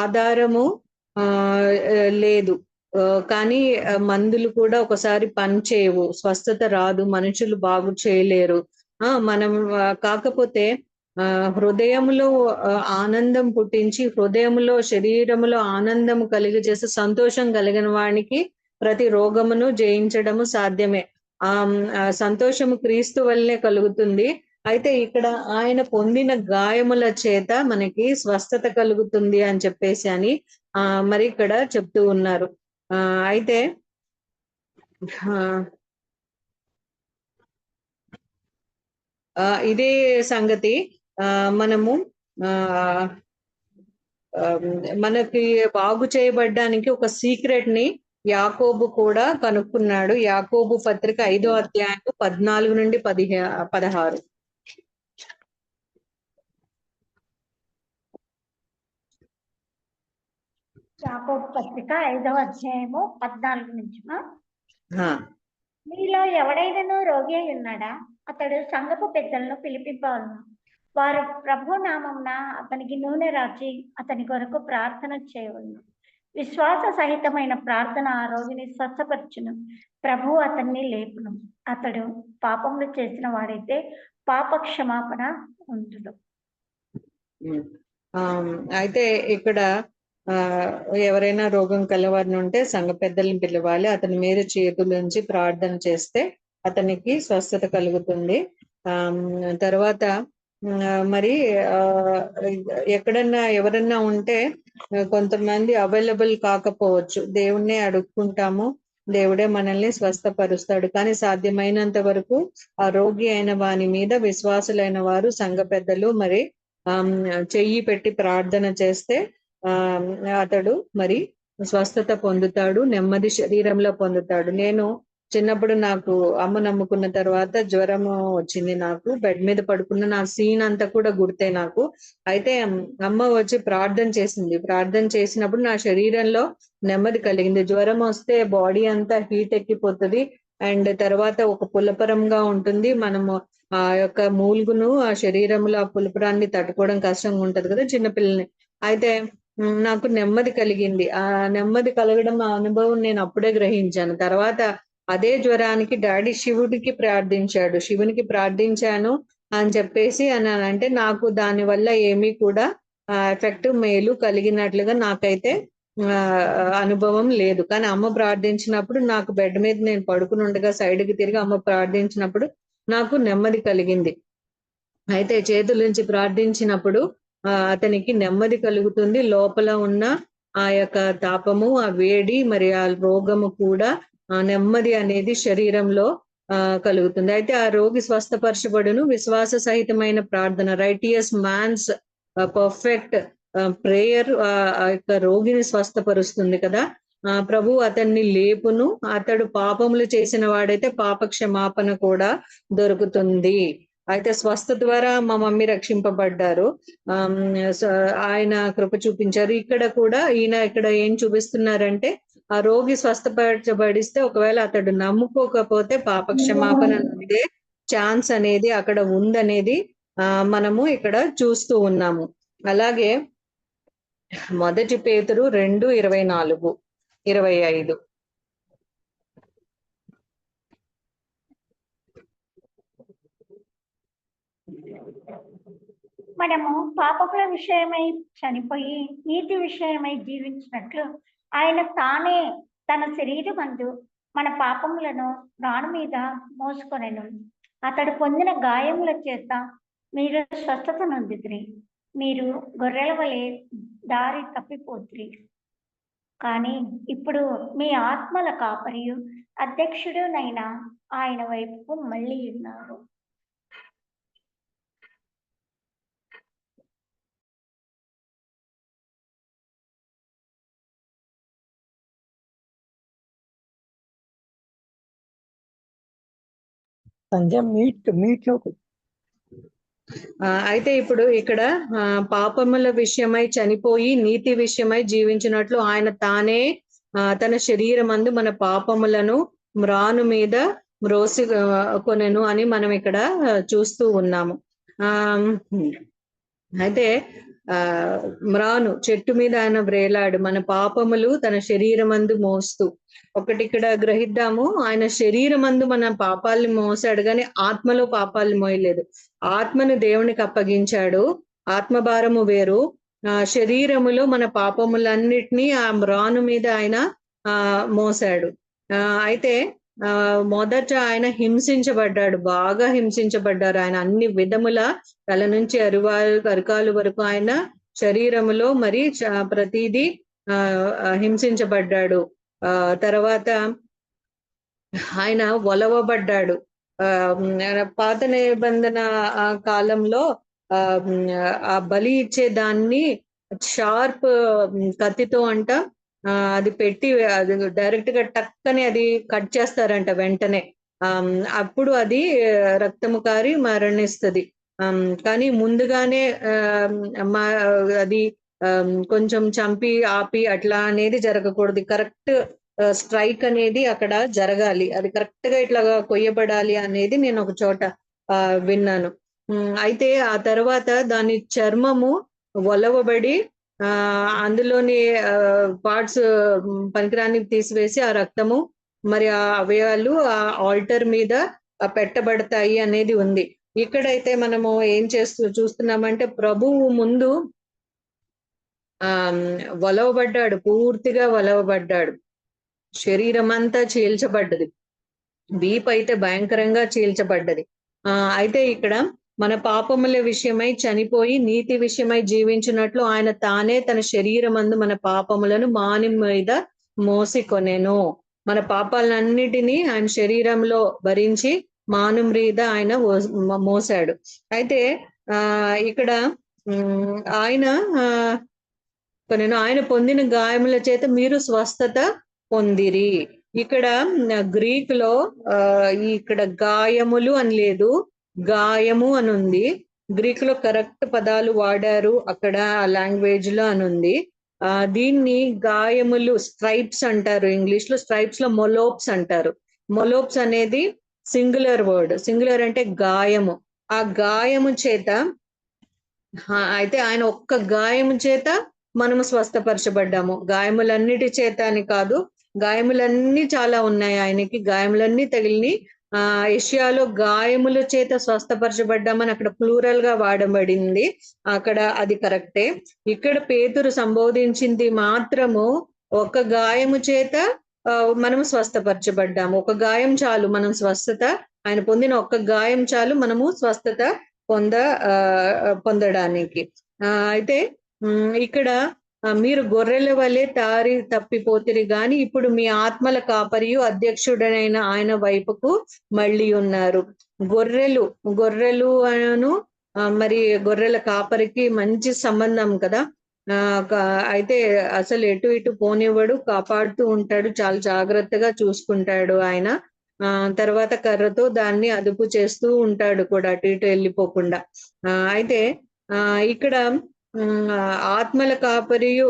ఆధారము లేదు, కానీ మందులు కూడా ఒకసారి పనిచేయవు, స్వస్థత రాదు, మనుషులు బాగు చేయలేరు. మనం కాకపోతే హృదయంలో ఆనందం పుట్టించి, హృదయంలో శరీరములో ఆనందం కలిగజేసి సంతోషం కలిగిన వానికి ప్రతి రోగమును జయించడము సాధ్యమే. సంతోషము క్రీస్తు వల్లే కలుగుతుంది. అయితే ఇక్కడ ఆయన పొందిన గాయముల చేత మనకి స్వస్థత కలుగుతుంది అని చెప్పేసి అని మరి ఇక్కడ చెప్తూ ఉన్నారు. అయితే ఇదే సంగతి మనము మనకి బాగు చేయబడ్డానికి ఒక సీక్రెట్ ని యాకోబు కూడా కనుక్కున్నాడు. యాకోబు పత్రిక 5వ అధ్యాయం 14 నుండి 16. యాకోబు పత్రిక 5వ అధ్యాయము 14 నుంచి. మీలో ఎవడైనాను రోగి అయి ఉన్నాడా, అతడు సంఘపు పెద్దలను పిలిపింపవలను, వారు ప్రభు నామమున అతనికి నూనె రాచి అతని కొరకు ప్రార్థన చేయవలను. విశ్వాస సహితమైన ప్రార్థన ఆ రోగిని స్వస్థపరచును, ప్రభు అతన్ని లేపును. అతడు పాపములు చేసిన వాడైతే పాప క్షమాపణ ఉంటుడు. అయితే ఇక్కడ ఎవరైనా రోగం కలవారిని ఉంటే సంఘ పెద్దలను పిలవాలి, అతని మీద చేతులుంచి ప్రార్థన చేస్తే అతనికి స్వస్థత కలుగుతుంది. తర్వాత మరి ఎక్కడన్నా ఎవరన్నా ఉంటే కొంతమంది అవైలబుల్ కాకపోవచ్చు, దేవుణ్ణే అడుక్కుంటాము, దేవుడే మనల్ని స్వస్థపరుస్తాడు. కానీ సాధ్యమైనంత వరకు ఆ రోగి అయిన వాని మీద విశ్వాసులైన వారు సంఘ పెద్దలు మరి చెయ్యి పెట్టి ప్రార్థన చేస్తే అతడు మరి స్వస్థత పొందుతాడు, నెమ్మది శరీరంలో పొందుతాడు. నేను చిన్నప్పుడు నాకు అమ్మ నమ్ముకున్న తర్వాత జ్వరము వచ్చింది, నాకు బెడ్ మీద పడుకున్న నా సీన్ అంతా కూడా గుర్తే నాకు. అయితే అమ్మ వచ్చి ప్రార్థన చేసింది, ప్రార్థన చేసినప్పుడు నా శరీరంలో నెమ్మది కలిగింది. జ్వరం వస్తే బాడీ అంతా హీట్ ఎక్కిపోతుంది, అండ్ తర్వాత ఒక పులపరంగా ఉంటుంది. మనము ఆ యొక్క మూలుగును ఆ శరీరంలో ఆ పులపరాన్ని తట్టుకోవడం కష్టంగా ఉంటది కదా చిన్నపిల్లని. అయితే నాకు నెమ్మది కలిగింది. ఆ నెమ్మది కలగడం ఆ అనుభవం నేను అప్పుడే గ్రహించాను. తర్వాత అదే జ్వరానికి డాడీ శివుడికి ప్రార్థించాడు, శివునికి ప్రార్థించాను అని చెప్పేసి అంటే నాకు దాని వల్ల ఏమీ కూడా ఎఫెక్ట్ మేలు కలిగినట్లుగా నాకైతే అనుభవం లేదు. కానీ అమ్మ ప్రార్థించినప్పుడు నాకు బెడ్ మీద నేను పడుకుని ఉండగా సైడ్కి తిరిగి అమ్మ ప్రార్థించినప్పుడు నాకు నెమ్మది కలిగింది. అయితే చేతుల నుంచి ప్రార్థించినప్పుడు అతనికి నెమ్మది కలుగుతుంది, లోపల ఉన్న ఆ యొక్క తాపము, ఆ వేడి, మరి ఆ రోగము కూడా నెమ్మది అనేది శరీరంలో కలుగుతుంది. అయితే ఆ రోగి స్వస్థపరచబడును, విశ్వాస సహితమైన ప్రార్థన, రైటియస్ మ్యాన్స్ పర్ఫెక్ట్ ప్రేయర్ ఆ యొక్క రోగిని స్వస్థపరుస్తుంది కదా. ప్రభు అతన్ని లేపును, అతడు పాపములు చేసిన వాడైతే పాప క్షమాపణ కూడా దొరుకుతుంది. అయితే స్వస్థ ద్వారా మా మమ్మీ రక్షింపబడ్డారు, ఆయన కృప చూపించారు. ఇక్కడ కూడా ఈయన ఇక్కడ ఏం చూపిస్తున్నారంటే ఆ రోగి స్వస్థపరచబడిస్తే ఒకవేళ అతడు నమ్ముకోకపోతే పాప క్షమాపణ ఉండే ఛాన్స్ అనేది అక్కడ ఉందనేది మనము ఇక్కడ చూస్తూ ఉన్నాము. అలాగే 1 పేతురు 2:24-25. మనము పాపముల విషయమై చనిపోయి నీతి విషయమై జీవించినట్లు ఆయన తానే తన శరీరమందు మన పాపములను రాను మీద మోసుకొనెను. అతడు పొందిన గాయముల చేత మీరు స్వస్థత నొందితిరి. మీరు గొర్రెల వలె దారి తప్పిపోతిరి. కానీ ఇప్పుడు మీ ఆత్మల కాపరియు అధ్యక్షుడునైన ఆయన వైపుకు మళ్ళీ ఉన్నారు. అయితే ఇప్పుడు ఇక్కడ పాపముల విషయమై చనిపోయి నీతి విషయమై జీవించినట్లు ఆయన తానే తన శరీరమందు మన పాపములను మ్రాను మీద మ్రోసి కొనెను అని మనం ఇక్కడ చూస్తూ ఉన్నాము. అయితే మ్రాను చెట్టు మీద ఆయన వ్రేలాడు మన పాపములు తన శరీరమందు మోస్తూ. ఒకటి ఇక్కడ గ్రహిద్దాము, ఆయన శరీరమందు మన పాపాలను మోసాడు కానీ ఆత్మలో పాపాలను మోయలేదు. ఆత్మను దేవునికి అప్పగించాడు. ఆత్మభారము వేరు, శరీరములో మన పాపములన్నిటినీ ఆ మ్రాను మీద ఆయన మోసాడు. అయితే మొదట ఆయన హింసించబడ్డాడు, బాగా హింసించబడ్డారు. ఆయన అన్ని విధముల తల నుంచి అరికాలు వరకు ఆయన శరీరములో మరి ప్రతిదీ హింసించబడ్డాడు. తర్వాత ఆయన ఒలవబడ్డాడు. పాత నిబంధన కాలంలో ఆ బలి ఇచ్చే దాన్ని షార్ప్ కత్తితో అంట అది పెట్టి అది డైరెక్ట్ గా టక్కని అది కట్ చేస్తారంట వెంటనే. అప్పుడు అది రక్తము కారి మరణిస్తుంది. కానీ ముందుగానే అది కొంచెం చంపి ఆపి అట్లా అనేది జరగకూడదు. కరెక్ట్ స్ట్రైక్ అనేది అక్కడ జరగాలి, అది కరెక్ట్ గా ఇట్లా కొయ్యబడాలి అనేది నేను ఒక చోట విన్నాను. అయితే ఆ తర్వాత దాని చర్మము ఒలవబడి అందులోని పార్ట్స్ పనికిరాని తీసివేసి ఆ రక్తము మరి ఆ అవయవాలు ఆ ఆల్టర్ మీద పెట్టబడతాయి అనేది ఉంది. ఇక్కడైతే మనము ఏం చూస్తున్నామంటే ప్రభువు ముందు ఒలవబడ్డాడు, పూర్తిగా ఒలవబడ్డాడు. శరీరం అంతా చీల్చబడ్డది, వీపు అయితే భయంకరంగా చీల్చబడ్డది. అయితే ఇక్కడ మన పాపముల విషయమై చనిపోయి నీతి విషయమై జీవించినట్లు ఆయన తానే తన శరీరమందు మన పాపములను మాని మీద మోసికొనెను. మన పాపాలన్నిటినీ ఆయన శరీరంలో భరించి మాను మీద ఆయన మోసాడు. అయితే ఇక్కడ ఆయన ఆయన పొందిన గాయముల చేత మీరు స్వస్థత పొందిరి. ఇక్కడ గ్రీక్ లో ఇక్కడ గాయములు అని లేదు, గాయము అని ఉంది. గ్రీక్ లో కరెక్ట్ పదాలు వాడారు అక్కడ లాంగ్వేజ్ లో అని ఉంది. దీన్ని గాయములు స్ట్రైప్స్ అంటారు, ఇంగ్లీష్ లో స్ట్రైప్స్ లో మొలోప్స్ అంటారు. మొలోప్స్ అనేది సింగులర్ వర్డ్, సింగులర్ అంటే గాయము. ఆ గాయము చేత అయితే ఆయన ఒక్క గాయము చేత మనము స్వస్థపరచబడ్డాము. గాయములన్నిటి చేత అని కాదు, గాయములన్నీ చాలా ఉన్నాయి ఆయనకి, గాయములన్నీ తగిలిని. యెషయాలో గాయముల చేత స్వస్థపరచబడ్డామని అక్కడ ప్లూరల్ గా వాడబడింది, అక్కడ అది కరెక్టే. ఇక్కడ పేతురు సంబోధించింది మాత్రము ఒక గాయము చేత మనము స్వస్థపరచబడ్డాము. ఒక గాయం చాలు మనం స్వస్థత, ఆయన పొందిన ఒక్క గాయం చాలు మనము స్వస్థత పొందడానికి. అయితే ఇక్కడ మీరు గొర్రెల వలె దారి తప్పిపోతిరి గాని ఇప్పుడు మీ ఆత్మల కాపరియు అధ్యక్షుడనైన ఆయన వైపుకు మళ్ళీ ఉన్నారు. గొర్రెలు అను మరి గొర్రెల కాపరికి మంచి సంబంధం కదా. అయితే అసలు ఎటు ఇటు పోనివ్వడు, కాపాడుతూ ఉంటాడు, చాలా జాగ్రత్తగా చూసుకుంటాడు ఆయన. తర్వాత కర్రతో దాన్ని అదుపు చేస్తూ ఉంటాడు కూడా, అటు ఇటు వెళ్ళిపోకుండా. అయితే ఇక్కడ ఆత్మల కాపరియు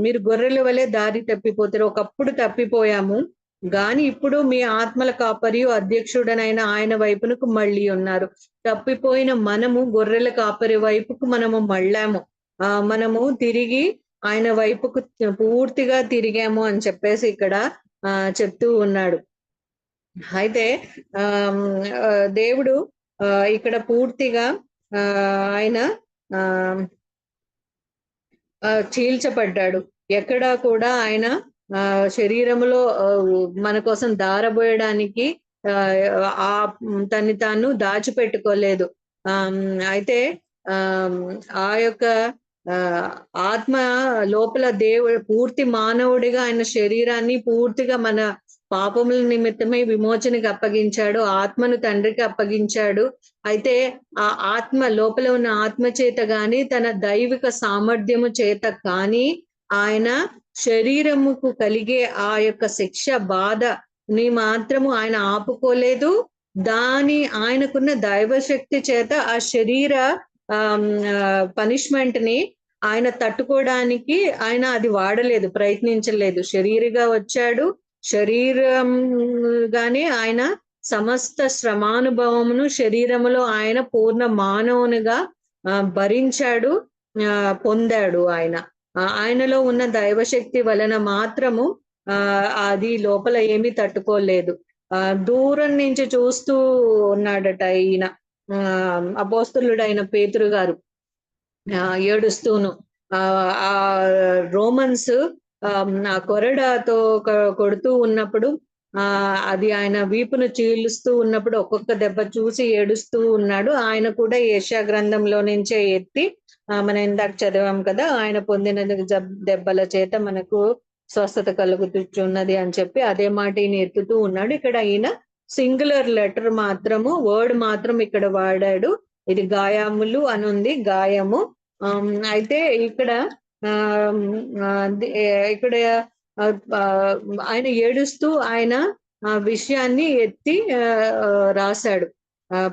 మీరు గొర్రెల వలె దారి తప్పిపోతారు. ఒకప్పుడు తప్పిపోయాము గాని ఇప్పుడు మీ ఆత్మల కాపరియు అధ్యక్షుడనైన ఆయన వైపునకు మళ్ళీ ఉన్నారు. తప్పిపోయిన మనము గొర్రెల కాపరి వైపుకు మనము మళ్ళాము, మనము తిరిగి ఆయన వైపుకు పూర్తిగా తిరిగాము అని చెప్పేసి ఇక్కడ చెప్తూ ఉన్నాడు. అయితే దేవుడు ఇక్కడ పూర్తిగా ఆయన ఆ చీల్చబడ్డాడు. ఎక్కడా కూడా ఆయన శరీరములో మన కోసం దారబోయడానికి ఆ తన్ని తాను దాచిపెట్టుకోలేదు. అయితే ఆ ఆ యొక్క ఆ ఆత్మ లోపల దేవుడు పూర్తి మానవుడిగా ఆయన శరీరాన్ని పూర్తిగా మన పాపముల నిమిత్తమై విమోచనకి అప్పగించాడు. ఆత్మను తండ్రికి అప్పగించాడు. అయితే ఆ ఆత్మ లోపల ఉన్న ఆత్మ చేత గాని తన దైవిక సామర్థ్యము చేత కానీ ఆయన శరీరముకు కలిగే ఆ యొక్క శిక్ష బాధని మాత్రము ఆయన ఆపుకోలేదు. ఆయనకున్న దైవశక్తి చేత ఆ శరీర పనిష్మెంట్ ని ఆయన తట్టుకోవడానికి ఆయన అది వాడలేదు, ప్రయత్నించలేదు. శరీరిగా వచ్చాడు, శరీరంగానే ఆయన సమస్త శ్రమానుభవమును శరీరములో ఆయన పూర్ణ మానవునిగా భరించాడు, పొందాడు. ఆయనలో ఉన్న దైవశక్తి వలన మాత్రము అది లోపల ఏమీ తట్టుకోలేదు. దూరం నుంచి చూస్తూ ఉన్నాడట ఈయన అపోస్తలుడైన పేతురు గారు ఏడుస్తూను. ఆ రోమన్స్ ఆ కొరడాతో కొడుతూ ఉన్నప్పుడు అది ఆయన వీపును చీలుస్తూ ఉన్నప్పుడు ఒక్కొక్క దెబ్బ చూసి ఏడుస్తూ ఉన్నాడు. ఆయన కూడా యెషయా గ్రంథంలో నుంచే ఎత్తి మనం ఇందాక చదివాం కదా, ఆయన పొందిన దెబ్బల చేత మనకు స్వస్థత కలుగుతున్నది అని చెప్పి అదే మాట ఈయన ఎత్తుతూ ఉన్నాడు. ఇక్కడ ఈయన సింగులర్ లెటర్ మాత్రము, వర్డ్ మాత్రం ఇక్కడ వాడాడు. ఇది గాయములు అని ఉంది, గాయము. అయితే ఇక్కడ ఇక్కడ ఆయన ఏడుస్తూ ఆయన విషయాన్ని ఎత్తి రాశాడు.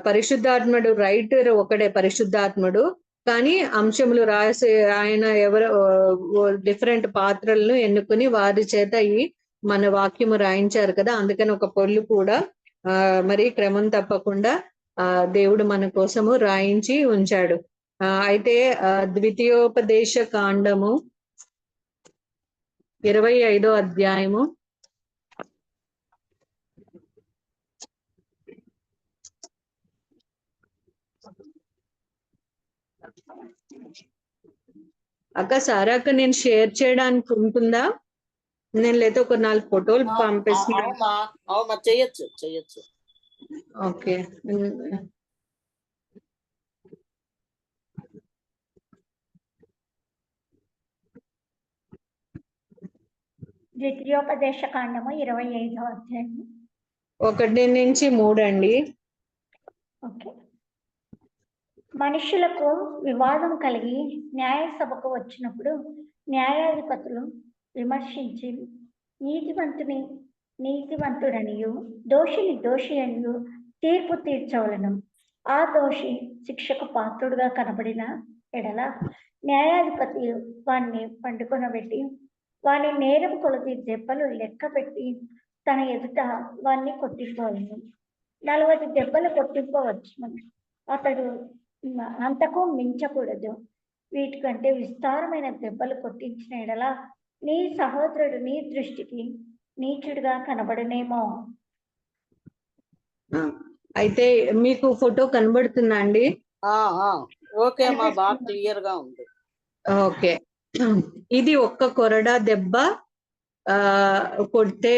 పరిశుద్ధాత్ముడు రైటర్ ఒకడే పరిశుద్ధాత్ముడు, కానీ అంశములు రాసి ఆయన ఎవరో డిఫరెంట్ పాత్రలను ఎన్నుకుని వారి చేత ఈ మన వాక్యము రాయించారు కదా. అందుకని ఒక పొల్లు కూడా మరి క్రమం తప్పకుండా దేవుడు మన కోసము రాయించి ఉంచాడు. అయితే ద్వితీయోపదేశ కాండము 25వ అధ్యాయము 'అక్క సారాక్క నేను షేర్ చేయడానికి ఉంటుందా? నేను లేదా ఒక 4 ఫోటోలు పంపిస్తున్నాను. చేయొచ్చు. ఓకే. ద్వితీయోపదేశ కాండము 25వ అధ్యాయం 1 నుంచి 3 అండి. ఓకే. మనుషులకు వివాదం కలిగి న్యాయ సభకు వచ్చినప్పుడు న్యాయాధిపతులు విమర్శించి నీతివంతుడనియు దోషిని దోషి అనియు తీర్పు తీర్చవలను. ఆ దోషి శిక్షకు పాత్రుడుగా కనబడిన ఎడల న్యాయాధిపతి వాణ్ణి పండుకొనబెట్టి వాని నేరం కొలది దెబ్బలు లెక్క పెట్టి తన ఎదుట వాణ్ణి కొట్టింపవలను. 40 దెబ్బలు కొట్టింపవచ్చును. అతడు అంతకు మించకూడదు. వీటికంటే విస్తారమైన దెబ్బలు కొట్టించిన ఎడల నీ సహోదరుడు నీ దృష్టికి నీచుడుగా కనబడనేమో. అయితే మీకు ఫోటో కనబడుతుందా అండి? ఓకే, మా బాగా క్లియర్ గా ఉంది. ఓకే. ఇది ఒక్క కొరడా దెబ్బ కొడితే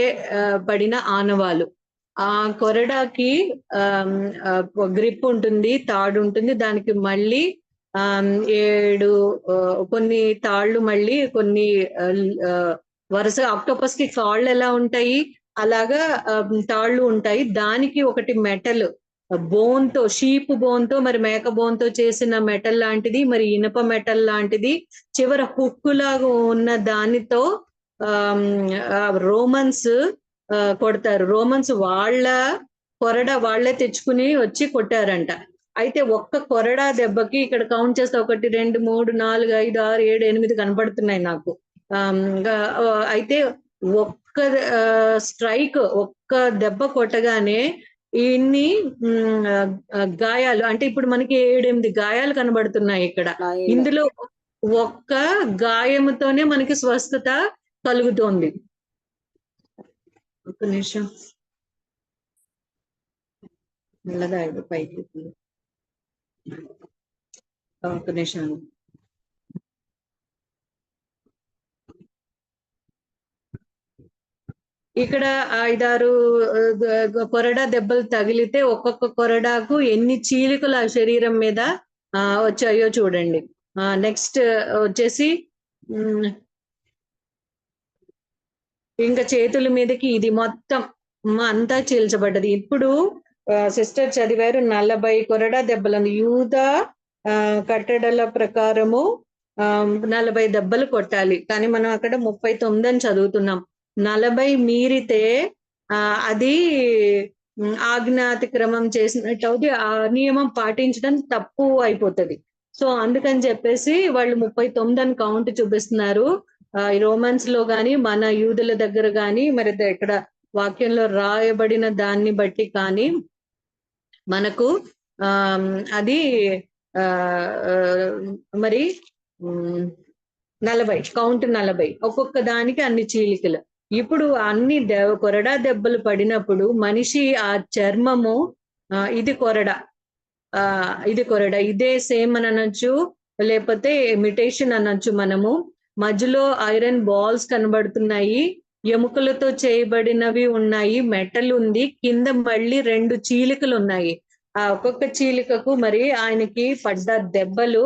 పడిన ఆనవాలు. ఆ కొరడాకి గ్రిప్ ఉంటుంది, తాడు ఉంటుంది. దానికి మళ్ళీ 7 కొన్ని తాళ్ళు, మళ్ళీ కొన్ని వరుస ఆక్టోపస్ కి కాళ్ళు ఎలా ఉంటాయి అలాగా తాళ్ళు ఉంటాయి. దానికి ఒకటి మెటల్ బోన్ తో, షీప్ బోన్ తో మరి మేక బోన్ తో చేసిన మెటల్ లాంటిది, మరి ఇనుప మెటల్ లాంటిది, చివర హుక్కు లాగా ఉన్న దానితో రోమన్స్ కొడతారు. రోమన్స్ వాళ్ళ కొరడా వాళ్లే తెచ్చుకుని వచ్చి కొట్టారంట. అయితే ఒక్క కొరడా దెబ్బకి ఇక్కడ కౌంట్ చేస్తే 1 2 3 4 5 6 7 8 కనబడుతున్నాయి నాకు. అయితే ఒక్క స్ట్రైక్, ఒక్క దెబ్బ కొట్టగానే ఇన్ని గాయాలు, అంటే ఇప్పుడు మనకి 7 8 గాయాలు కనబడుతున్నాయి ఇక్కడ. ఇందులో ఒక్క గాయముతోనే మనకి స్వస్థత కలుగుతోంది. ఒక నిమిషం మెల్లగా పైకి. ఒక నిమిషం. ఇక్కడ 5-6 కొరడా దెబ్బలు తగిలితే ఒక్కొక్క కొరడాకు ఎన్ని చీలికలు ఆ శరీరం మీద వచ్చాయో చూడండి. నెక్స్ట్ వచ్చేసి ఇంకా చేతుల మీదకి ఇది మొత్తం అంతా చీల్చబడ్డది. ఇప్పుడు సిస్టర్ చదివారు 40 కొరడా దెబ్బలను యూద కట్టడల ప్రకారము 40 దెబ్బలు కొట్టాలి, కానీ మనం అక్కడ 39 అని చదువుతున్నాం. 40 మీరితే అది ఆజ్ఞాతిక్రమం చేసినట్టు అవుతుంది, ఆ నియమం పాటించడం తప్పు అయిపోతుంది. సో అందుకని చెప్పేసి వాళ్ళు 39 అని కౌంట్ చూపిస్తున్నారు. ఈ రోమన్స్ లో గాని మన యూదుల దగ్గర గాని మరి ఇక్కడ వాక్యంలో రాయబడిన దాన్ని బట్టి కానీ మనకు అది మరి 40 కౌంట్ 40 ఒక్కొక్క దానికి అన్ని చీలికలు. ఇప్పుడు అన్ని కొరడా దెబ్బలు పడినప్పుడు మనిషి ఆ చర్మము ఇది కొరడా ఇదే సేమ్ అని అనొచ్చు, లేకపోతే ఇమిటేషన్ అనొచ్చు. మనము మధ్యలో ఐరన్ బాల్స్ కనబడుతున్నాయి, ఎముకలతో చేయబడినవి ఉన్నాయి, మెటల్ ఉంది, కింద మళ్ళీ 2 చీలికలు ఉన్నాయి. ఆ ఒక్కొక్క చీలికకు మరి ఆయనకి పడ్డ దెబ్బలు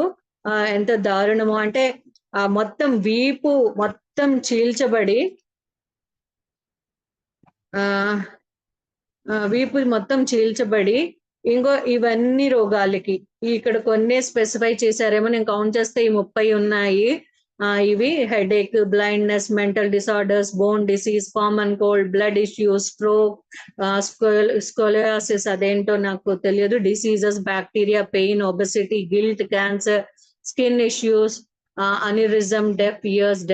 ఎంత దారుణము అంటే ఆ మొత్తం వీపు మొత్తం చీల్చబడి వీపు మొత్తం చీల్చబడి ఇంకో ఇవన్నీ రోగాలకి ఇక్కడ కొన్ని స్పెసిఫై చేశారేమో, నేను కౌంట్ చేస్తే ఈ 30 ఉన్నాయి. ఇవి headache, blindness, mental disorders, bone disease, common cold, blood issues, stroke, scoliosis అదేంటో నాకు తెలియదు, diseases, bacteria, pain, obesity, guilt, cancer, skin issues, aneurysm, deaf ears,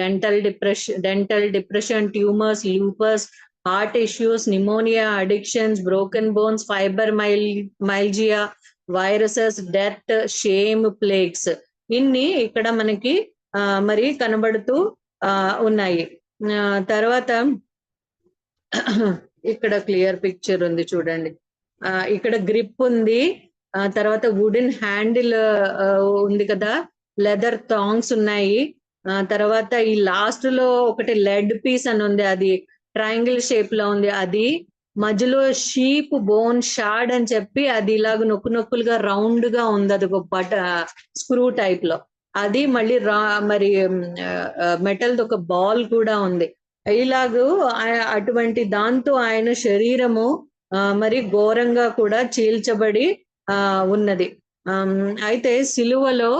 dental depression, tumours, lupus, heart issues, pneumonia, addictions, broken bones, fibromyalgia, viruses, death, shame, plagues. ఇన్ని ఇక్కడ మనకి మరి కనబడుతూ ఉన్నాయి. తర్వాత ఇక్కడ క్లియర్ పిక్చర్ ఉంది చూడండి. ఇక్కడ గ్రిప్ ఉంది, తర్వాత వుడెన్ హ్యాండిల్ ఉంది కదా, లెదర్ థాంగ్స్ ఉన్నాయి, తర్వాత ఈ లాస్ట్ లో ఒకటి లెడ్ పీస్ అని ఉంది, అది ట్రయాంగిల్ షేప్ లో ఉంది, అది మధ్యలో షీప్ బోన్ షాడ్ అని చెప్పి అది ఇలాగ నొక్కులుగా రౌండ్ గా ఉంది, అది ఒక స్క్రూ టైప్ లో, అది మళ్ళీ మరి మెటల్ ఒక బాల్ కూడా ఉంది. ఇలాగూ అటువంటి దాంతో ఆయన శరీరము మరి ఘోరంగా కూడా చీల్చబడి ఉన్నది. అయితే సిలువలో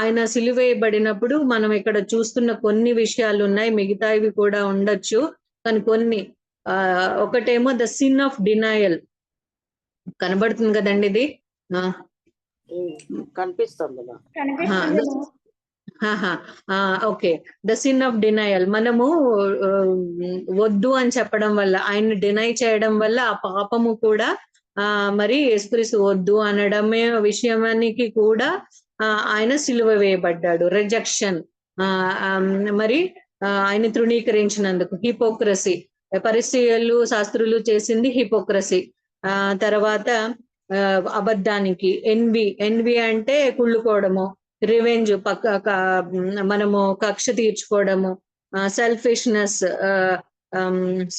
ఆయన సిలువేయబడినప్పుడు మనం ఇక్కడ చూస్తున్న కొన్ని విషయాలు ఉన్నాయి, మిగతావి కూడా ఉండొచ్చు, కానీ కొన్ని ఒకటేమో ద సిన్ ఆఫ్ డినయల్ కనబడుతుంది కదండి, ఇది కనిపిస్తుంది. Okay, the sin of denial. మనము వద్దు అని చెప్పడం వల్ల, ఆయన డినై చేయడం వల్ల ఆ పాపము కూడా మరి యేసుక్రీస్తు వద్దు అనడమే విషయానికి కూడా ఆయన సిలువ వేయబడ్డాడు. రిజెక్షన్, మరి ఆయన తృణీకరించినందుకు, హిపోక్రసీ, పరిసయ్యులు శాస్త్రులు చేసింది హిపోక్రసీ. తర్వాత అబద్ధానికి ఎన్వి అంటే కుళ్ళుకోవడము, రివెంజ్ మనము కక్ష తీర్చుకోవడము,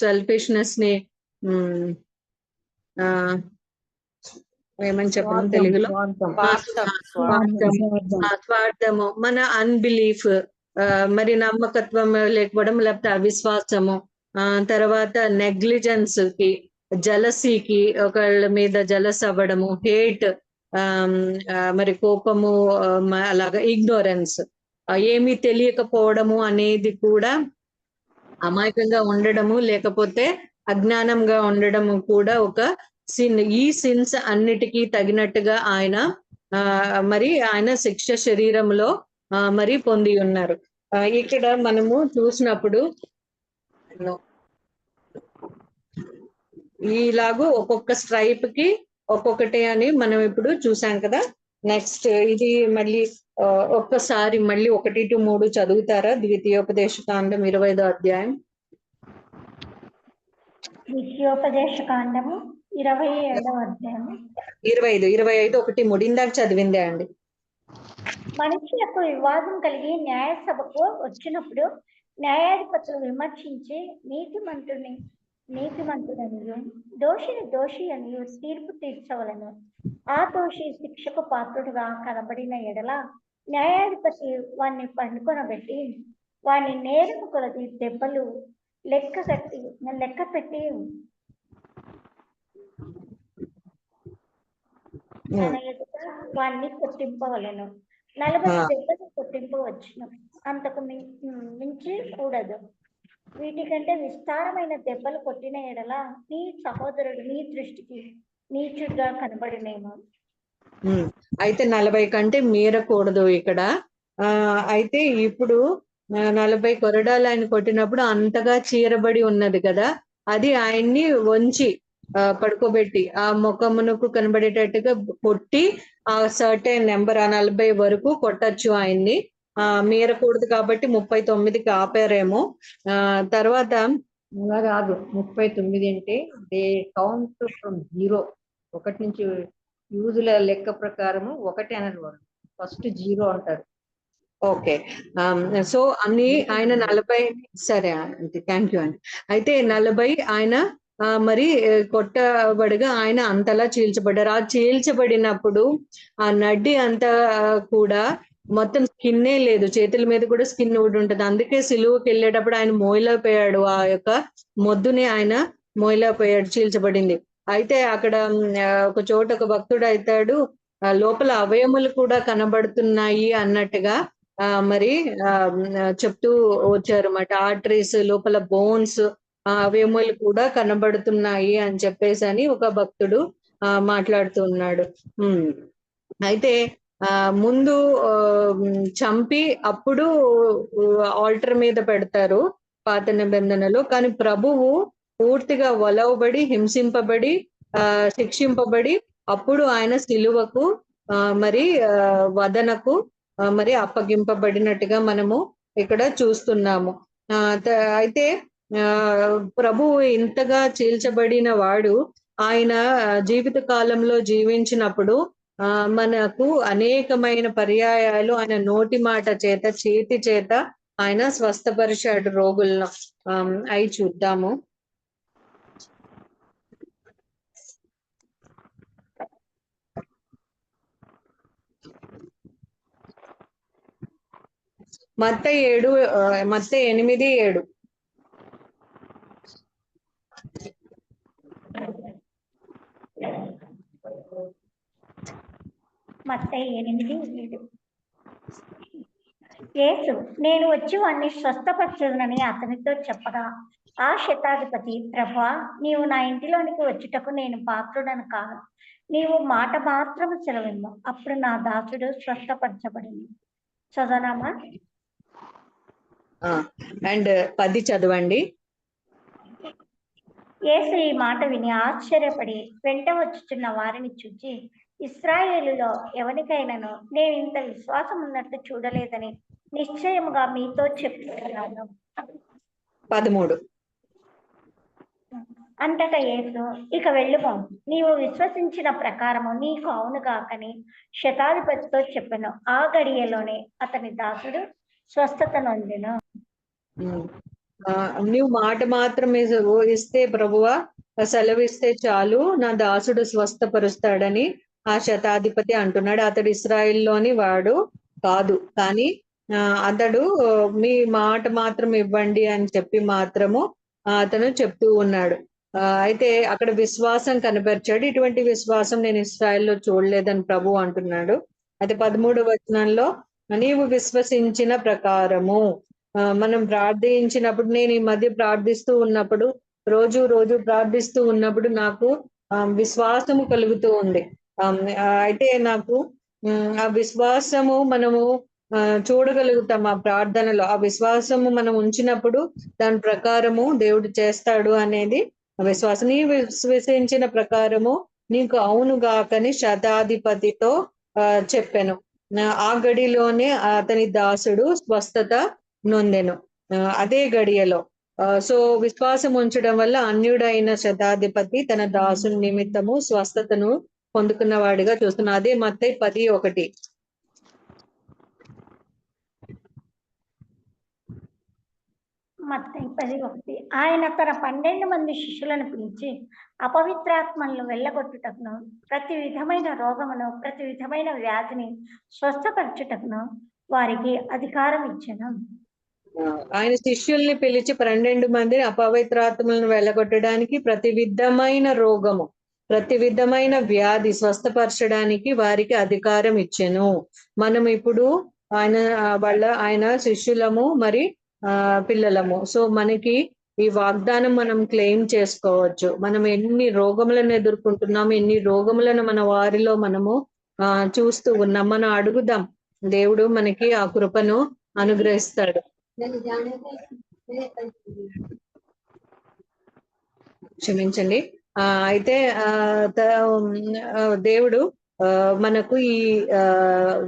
సెల్ఫిష్నెస్ ని ఏమని చెప్పడం తెలుగులో, స్వార్థము, మన అన్బిలీఫ్, మరి నమ్మకత్వం లేకపోవడం, లేకపోతే అవిశ్వాసము, తర్వాత నెగ్లిజెన్స్ కి, జలసీకి, ఒకళ్ళ మీద జలస్ అవ్వడము, హేట్, మరి కోపము, అలాగా ఇగ్నోరెన్స్, ఏమీ తెలియకపోవడము అనేది కూడా, అమాయకంగా ఉండడము లేకపోతే అజ్ఞానంగా ఉండడము కూడా ఒక సిన్. ఈ సిన్స్ అన్నిటికీ తగినట్టుగా ఆయన మరి ఆయన శిక్ష శరీరంలో మరి పొంది ఉన్నారు. ఇక్కడ మనము చూసినప్పుడు ఈలాగూ ఒక్కొక్క స్ట్రైప్ కి ఒక్కొక్కటి అని మనం ఇప్పుడు చూసాం కదా. నెక్స్ట్ ఇది మళ్ళీ ఒక్కసారి మళ్ళీ 1-3 చదువుతారా? ద్వితీయోపదేశకాండం 25వ అధ్యాయం. ద్వితీయోపదేశకాండము 27వ అధ్యాయం 25, 1-3 ఇందాక చదివిందే అండి. మనుషులకు వివాదం కలిగి న్యాయసభకు వచ్చినప్పుడు న్యాయాధిపతులు విమర్శించి నీతిమంతుడనియు దోషిని దోషి అని తీర్పు తీర్చవలను. ఆ దోషి శిక్షకు పాత్రుడుగా కనబడిన ఎడల న్యాయాధిపతి వాణ్ణి పండుకొనబెట్టి వాని నేరము కొలది దెబ్బలు లెక్క పెట్టి తన ఎదుట వాణ్ణి కొట్టింపవలను. 40 దెబ్బలు కొట్టింపవచ్చును, అంతకు మించి కూడదు. వీటికంటే విస్తారమైన దెబ్బలు కొట్టిన ఎడల నీ సహోదరుడు నీ దృష్టికి నీచుడుగా కనబడినేమో. అయితే 40 కంటే మీరకూడదు ఇక్కడ. అయితే ఇప్పుడు 40 కొరడాలు ఆయన కొట్టినప్పుడు అంతగా చీరబడి ఉన్నది కదా, అది ఆయన్ని వంచి పడుకోబెట్టి ఆ ముఖమునకు కనబడేటట్టుగా కొట్టి ఆ సర్టెన్ నెంబర్ 40 వరకు కొట్టచ్చు ఆయన్ని. మీరకూడదు కాబట్టి 39కి ఆపారేమో. తర్వాత కాదు 39 అంటే దే కౌంట్ ఫ్రమ్ 0, 1 నుంచి యూజుల లెక్క ప్రకారము 1 అనరు, వాళ్ళు ఫస్ట్ 0 అంటారు. ఓకే. సో అన్ని ఆయన 40, సరే అండి, థ్యాంక్ యూ అండి. అయితే 40 ఆయన మరి కొట్టబడిగా ఆయన అంతలా చీల్చబడ్డారు. ఆ చీల్చబడినప్పుడు ఆ నడ్డి అంతా కూడా మొత్తం స్కిన్నే లేదు, చేతుల మీద కూడా స్కిన్ కూడా ఉంటుంది. అందుకే సిలువకి వెళ్ళేటప్పుడు ఆయన మోయలేకపోయాడు, ఆ యొక్క మొద్దుని ఆయన మోయలేకపోయాడు, చీల్చబడింది. అయితే అక్కడ ఒక చోట ఒక భక్తుడు అవుతాడు, లోపల అవయములు కూడా కనబడుతున్నాయి అన్నట్టుగా మరి చెప్తూ వచ్చారు అన్నమాట. ఆర్టరీస్ లోపల బోన్స్ అవయములు కూడా కనబడుతున్నాయి అని చెప్పేసి అని ఒక భక్తుడు మాట్లాడుతున్నాడు. అయితే ముందు చంపి అప్పుడు ఆల్టర్ మీద పెడతారు పాత నిబంధనలో. కానీ ప్రభువు పూర్తిగా వలవబడి హింసింపబడి శిక్షింపబడి అప్పుడు ఆయన సిలువకు మరి వదనకు మరి అప్పగింపబడినట్టుగా మనము ఇక్కడ చూస్తున్నాము. అయితే ప్రభువు ఇంతగా చీల్చబడిన వాడు ఆయన జీవిత కాలంలో జీవించినప్పుడు మనకు అనేకమైన పర్యాయాలు ఆయన నోటి మాట చేత చేతి చేత ఆయన స్వస్థపరిచాడు రోగులను. అవి చూద్దాము. మత్తయి 8:7. మత్తయి 8:7. యేసు, నేను వచ్చి వాణ్ణి స్వస్థపరచునని అతనితో చెప్పగా ఆ శతాధిపతి, ప్రభువా, నీవు నా ఇంటిలోనికి వచ్చుటకు నేను పాత్రుడను కాను. నీవు మాట మాత్రము సెలవిమ్ము, అప్పుడు నా దాసుడు స్వస్థపరచబడింది. చదవనామా? అండ్ 10 చదవండి. యేసు ఈ మాట విని ఆశ్చర్యపడి వెంట వచ్చుచున్న వారిని చూచి, ఇశ్రాయేలులో ఎవరికైనాను నేను ఇంత విశ్వాసం ఉన్నట్లు చూడలేదని నిశ్చయముగా మీతో చెప్తున్నాను. 13. అంతటా యేసు, ఇక వెళ్ళుము, నీవు విశ్వసించిన ప్రకారము నీకు అవునుగాకని శతాధిపతితో చెప్పెను. ఆ గడియలోనే అతని దాసుడు స్వస్థత నొందెను. నువ్వు మాట మాత్రం ఇస్తే ప్రభువా, సెలవిస్తే చాలు, నా దాసుడు స్వస్థపరుస్తాడని ఆ శతాధిపతి అంటున్నాడు. అతడు ఇశ్రాయేల్లోని వాడు కాదు, కానీ అతడు మీ మాట మాత్రం ఇవ్వండి అని చెప్పి మాత్రము అతను చెప్తూ ఉన్నాడు. అయితే అక్కడ విశ్వాసం కనబరిచాడు. ఇటువంటి విశ్వాసం నేను ఇశ్రాయేల్లో చూడలేదని ప్రభు అంటున్నాడు. అయితే 13వ వచనంలో, నీవు విశ్వసించిన ప్రకారము. మనం ప్రార్థించినప్పుడు, నేను ఈ మధ్య ప్రార్థిస్తూ ఉన్నప్పుడు, రోజు ప్రార్థిస్తూ ఉన్నప్పుడు నాకు విశ్వాసము కలుగుతూ ఉంది. అయితే నాకు ఆ విశ్వాసము మనము చూడగలుగుతాం ఆ ప్రార్థనలో. ఆ విశ్వాసము మనం ఉంచినప్పుడు దాని ప్రకారము దేవుడు చేస్తాడు అనేది విశ్వాసం. నీ విశ్వసించిన ప్రకారము నీకు అవునుగాకని శతాధిపతితో చెప్పాను. ఆ గడిలోనే అతని దాసుడు స్వస్థత నొందెను. అదే గడియలో. సో విశ్వాసం ఉంచడం వల్ల అన్యుడైన శతాధిపతి తన దాసుని నిమిత్తము స్వస్థతను పొందుకున్న వాడిగా చూస్తున్నా. అదే మత్తయి 10:1. మత్తయి 10:1. ఆయన తన 12 మంది శిష్యులను పిలిచి అపవిత్రాత్మలను వెళ్ళగొట్టుటకును, ప్రతి విధమైన రోగమును, ప్రతి విధమైన వ్యాధిని స్వస్థపరచుటకును వారికి అధికారం ఇచ్చెను. ఆయన శిష్యుల్ని పిలిచి 12 మందిని అపవిత్రాత్మలను వెళ్ళగొట్టడానికి, ప్రతి విధమైన రోగము, ప్రతి విధమైన వ్యాధి స్వస్థపరచడానికి వారికి అధికారం ఇచ్చెను. మనం ఇప్పుడు ఆయన శిష్యులము, మరి పిల్లలము. సో మనకి ఈ వాగ్దానం మనం క్లెయిమ్ చేసుకోవచ్చు. మనం ఎన్ని రోగములను ఎదుర్కొంటున్నాము, ఎన్ని రోగములను మన వారిలో మనము చూస్తూ ఉన్నాం. మనం అడుగుదాం, దేవుడు మనకి ఆ కృపను అనుగ్రహిస్తాడు. క్షమించండి. అయితే దేవుడు మనకు ఈ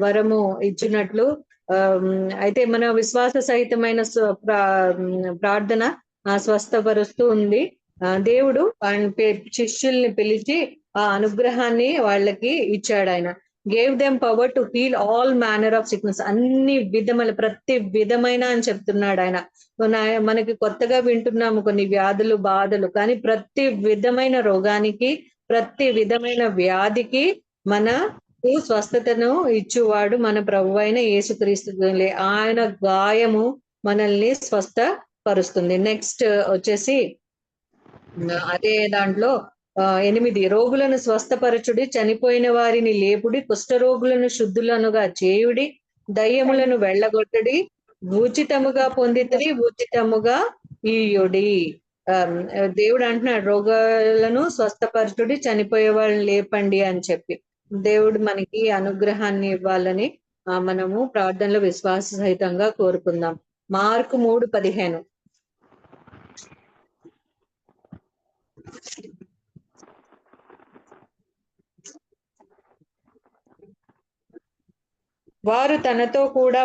వరము ఇచ్చినట్లు, అయితే మన విశ్వాస సహితమైన ప్రార్థన స్వస్థపరుస్తూ ఉంది. దేవుడు ఆయన శిష్యుల్ని పిలిచి ఆ అనుగ్రహాన్ని వాళ్ళకి ఇచ్చాడు. ఆయన gave them power to heal all manner of sickness. అన్ని విధముల, ప్రతి విధమైన అని చెప్తున్నాడు ఆయన. మనకి కొత్తగా వింటున్నాము కొన్ని వ్యాధులు, బాధలు, కానీ ప్రతి విధమైన రోగానికి, ప్రతి విధమైన వ్యాధికి మన స్వస్థతను ఇచ్చువాడు మన ప్రభు అయిన యేసుక్రీస్తు. ఆయన గాయము మనల్ని స్వస్థపరుస్తుంది. నెక్స్ట్ వచ్చేసి అదే దాంట్లో 8, రోగులను స్వస్థపరచుడి, చనిపోయిన వారిని లేపుడి, కుష్ఠరోగులను శుద్ధులనుగా చేయుడి, దయ్యములను వెళ్ళగొట్టడి, ఉచితముగా పొందితరి, ఉచితముగా ఇయ్యుడి. దేవుడు అంటున్నాడు రోగాలను స్వస్థపరచుడి, చనిపోయే వాళ్ళని లేపండి అని చెప్పి. దేవుడు మనకి అనుగ్రహాన్ని ఇవ్వాలని మనము ప్రార్థనలో విశ్వాస సహితంగా కోరుకుందాం. మార్కు 3:15. వారు తనతో కూడా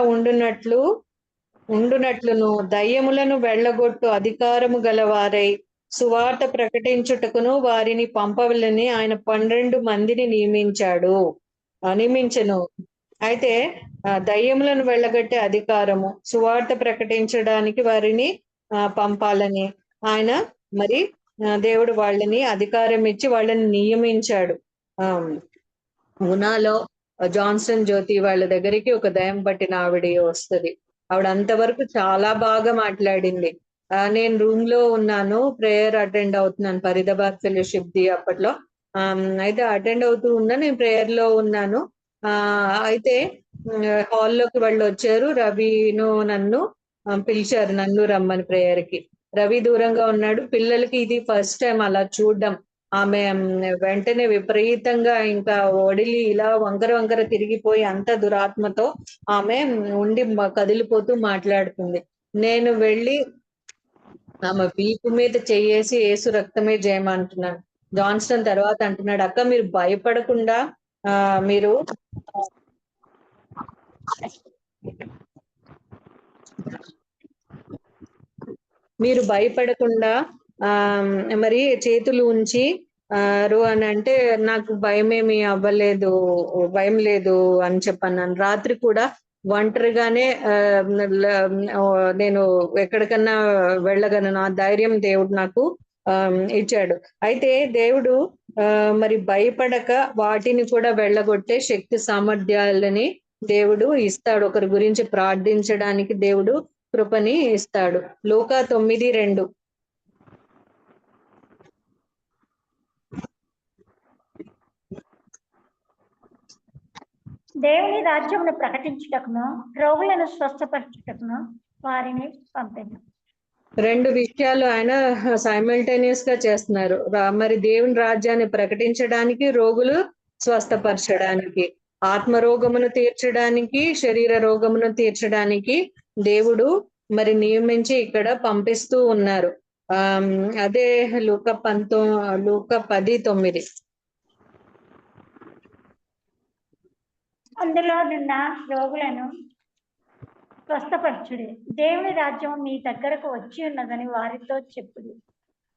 ఉండునట్లును దయ్యములను వెళ్ళగొట్టు అధికారము గలవారై సువార్త ప్రకటించుటకును వారిని పంపవలని ఆయన 12 మందిని నియమించెను. అయితే దయ్యములను వెళ్ళగొట్టే అధికారము, సువార్త ప్రకటించడానికి వారిని పంపాలని ఆయన మరి దేవుడు వాళ్ళని అధికారం ఇచ్చి వాళ్ళని నియమించాడు. ఉనాలో జాన్సన్ జ్యోతి వాళ్ళ దగ్గరికి ఒక దయ్యం పట్టిన ఆవిడ వస్తుంది. ఆవిడ అంతవరకు చాలా బాగా మాట్లాడింది. నేను రూమ్ లో ఉన్నాను, ప్రేయర్ అటెండ్ అవుతున్నాను, ఫరీదాబాద్ ఫెలోషిప్ ది అప్పట్లో. అయితే అటెండ్ అవుతూ ఉన్నా, నేను ప్రేయర్ లో ఉన్నాను. అయితే హాల్లోకి వాళ్ళు వచ్చారు, రవిను నన్ను పిలిచారు, నన్ను రమ్మని ప్రేయర్ కి. రవి దూరంగా ఉన్నాడు. పిల్లలకి ఇది ఫస్ట్ టైం అలా చూడడం. ఆమె వెంటనే విపరీతంగా ఇంకా ఒడిలి ఇలా వంకర తిరిగిపోయి అంత దురాత్మతో ఆమె ఉండి కదిలిపోతూ మాట్లాడుతుంది. నేను వెళ్ళి ఆమె వీపు మీద చెయ్యేసి యేసు రక్తమే జయమంటున్నాను. జాన్స్టన్ తర్వాత అంటున్నాడు, అక్క మీరు భయపడకుండా మీరు భయపడకుండా మరి చేతులు ఉంచి అని అంటే, నాకు భయమేమి అవ్వలేదు, భయం లేదు అని చెప్పన్నాను. రాత్రి కూడా ఒంటరిగానే నేను ఎక్కడికన్నా వెళ్ళగలను, ఆ ధైర్యం దేవుడు నాకు ఇచ్చాడు. అయితే దేవుడు మరి భయపడక వాటిని కూడా వెళ్ళగొట్టే శక్తి సామర్థ్యాలని దేవుడు ఇస్తాడు. ఒకరి గురించి ప్రార్థించడానికి దేవుడు కృపని ఇస్తాడు. లూకా 9:2. దేవుని రాజ్యమును ప్రకటించుటకును రోగులను స్వస్థపరచుటకును వారిని పంపెను. 2 విషయాలు ఆయన సైమల్టేనియస్ గా చేస్తున్నారు. మరి దేవుని రాజ్యాన్ని ప్రకటించడానికి, రోగులు స్వస్థపరచడానికి, ఆత్మరోగమును తీర్చడానికి, శరీర రోగమును తీర్చడానికి దేవుడు మరి నియమించి ఇక్కడ పంపిస్తూ ఉన్నారు. అదే లూకా 10:9. అందులో నిన్న రోగులను స్వస్థపరచుడి, దేవుని రాజ్యం మీ దగ్గరకు వచ్చి ఉన్నదని వారితో చెప్పుడి.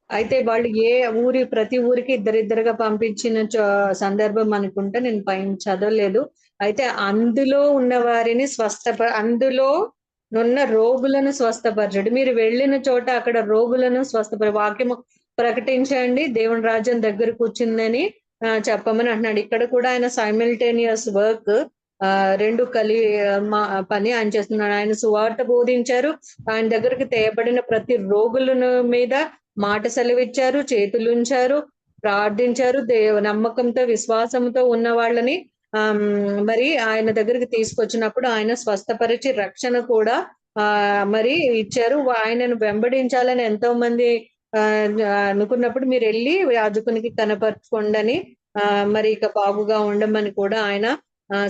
అయితే వాళ్ళు ప్రతి ఊరికి ఇద్దరిద్దరుగా పంపించిన సందర్భం అనుకుంటే, నేను పైన చదవలేదు. అయితే అందులో ఉన్న వారిని అందులో నున్న రోగులను స్వస్థపరచడు. మీరు వెళ్ళిన చోట అక్కడ రోగులను వాక్యము ప్రకటించండి, దేవుని రాజ్యం దగ్గర కూర్చుందని చెప్పమని అంటున్నాడు. ఇక్కడ కూడా ఆయన సైమిల్టేనియస్ వర్క్ రెండు పని ఆయన చేస్తున్నాడు. ఆయన సువార్త బోధించారు, ఆయన దగ్గరికి తేయబడిన ప్రతి రోగులను మీద మాట సెలవిచ్చారు, చేతులుంచారు, ప్రార్థించారు. నమ్మకంతో విశ్వాసంతో ఉన్న వాళ్ళని మరి ఆయన దగ్గరికి తీసుకొచ్చినప్పుడు ఆయన స్వస్థపరిచి రక్షణ కూడా మరి ఇచ్చారు. ఆయనను వెంబడించాలని ఎంతో మంది అనుకున్నప్పుడు మీరు వెళ్ళి యాజకునికి కనపరచుకోండి మరి ఇక బాగుగా ఉండమని కూడా ఆయన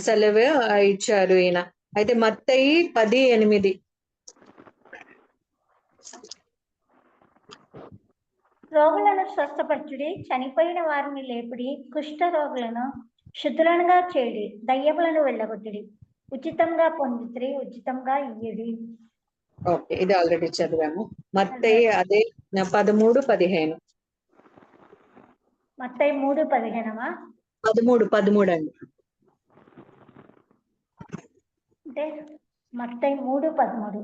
సెలవు ఇచ్చారు ఈయన. అయితే మత్తయి 10:8. రోగులను స్వస్థపరచుడి, చనిపోయిన వారిని లేపుడి, కుష్ఠ రోగులను శుద్ధులనుగా చేయడి, దయ్యములను వెళ్ళగొట్టుడి, ఉచితంగా పొందుతురి, ఉచితంగా ఇయ్యడి. ఓకే, ఇది ఆల్రెడీ చదివాము. మత్తయి అదే 13:15. మత్తయి 3:15. 13 అండి. అంటే మత్తయి 3:13.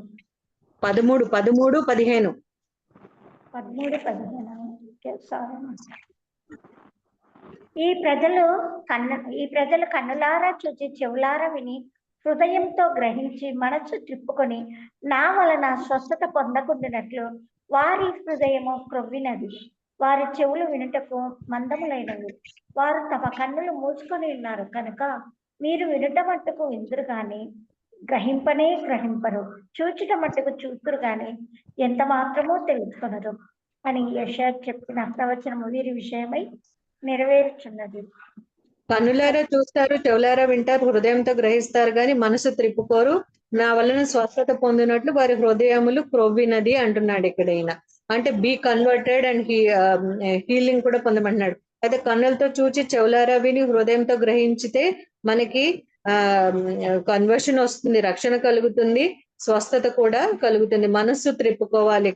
13:15. ఈ ప్రజలు కన్నులారా చూచి చెవులారా విని హృదయంతో గ్రహించి మనస్సు త్రిప్పుకొని నా వలన స్వస్థత పొందకుండినట్లు వారి హృదయము క్రొవ్వినది, వారి చెవులు వినుటకు మందములైనవి, వారు తమ కన్నులు మూసుకొని ఉన్నారు కనుక మీరు వినుట మట్టుకు విందురు గాని గ్రహింపరు, చూచుట మట్టుకు చూతురు గాని ఎంత మాత్రమూ తెలుసుకొనరు అని యెషయా చెప్పిన ప్రవచనము వీరి విషయమై నెరవేరుచున్నది. కన్నులారా చూస్తారు, చెవులారా వింటారు, హృదయంతో గ్రహిస్తారు కానీ మనసు త్రిప్పుకోరు. నా వలన స్వస్థత పొందినట్లు వారి హృదయములు క్రొవ్వినది అంటున్నాడు ఇక్కడ ఈయన. అంటే బీ కన్వర్టెడ్ అండ్ హీలింగ్ కూడా పొందమంటున్నాడు. అయితే కన్నులతో చూచి చెవులారా విని హృదయంతో గ్రహించితే మనకి కన్వర్షన్ వస్తుంది, రక్షణ కలుగుతుంది, స్వస్థత కూడా కలుగుతుంది. మనస్సు త్రిప్పుకోవాలి.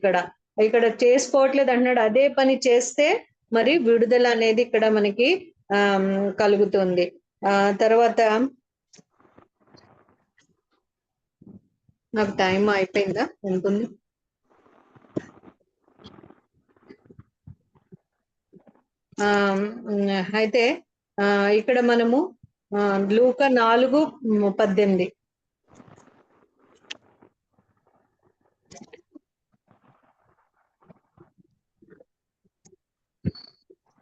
ఇక్కడ చేసుకోవట్లేదు అంటున్నాడు. అదే పని చేస్తే మరి విడుదల అనేది ఇక్కడ మనకి కలుగుతుంది. తర్వాత నాకు టైం అయిపోయిందా ఉంటుంది. అయితే ఇక్కడ మనము లూకా 4:18.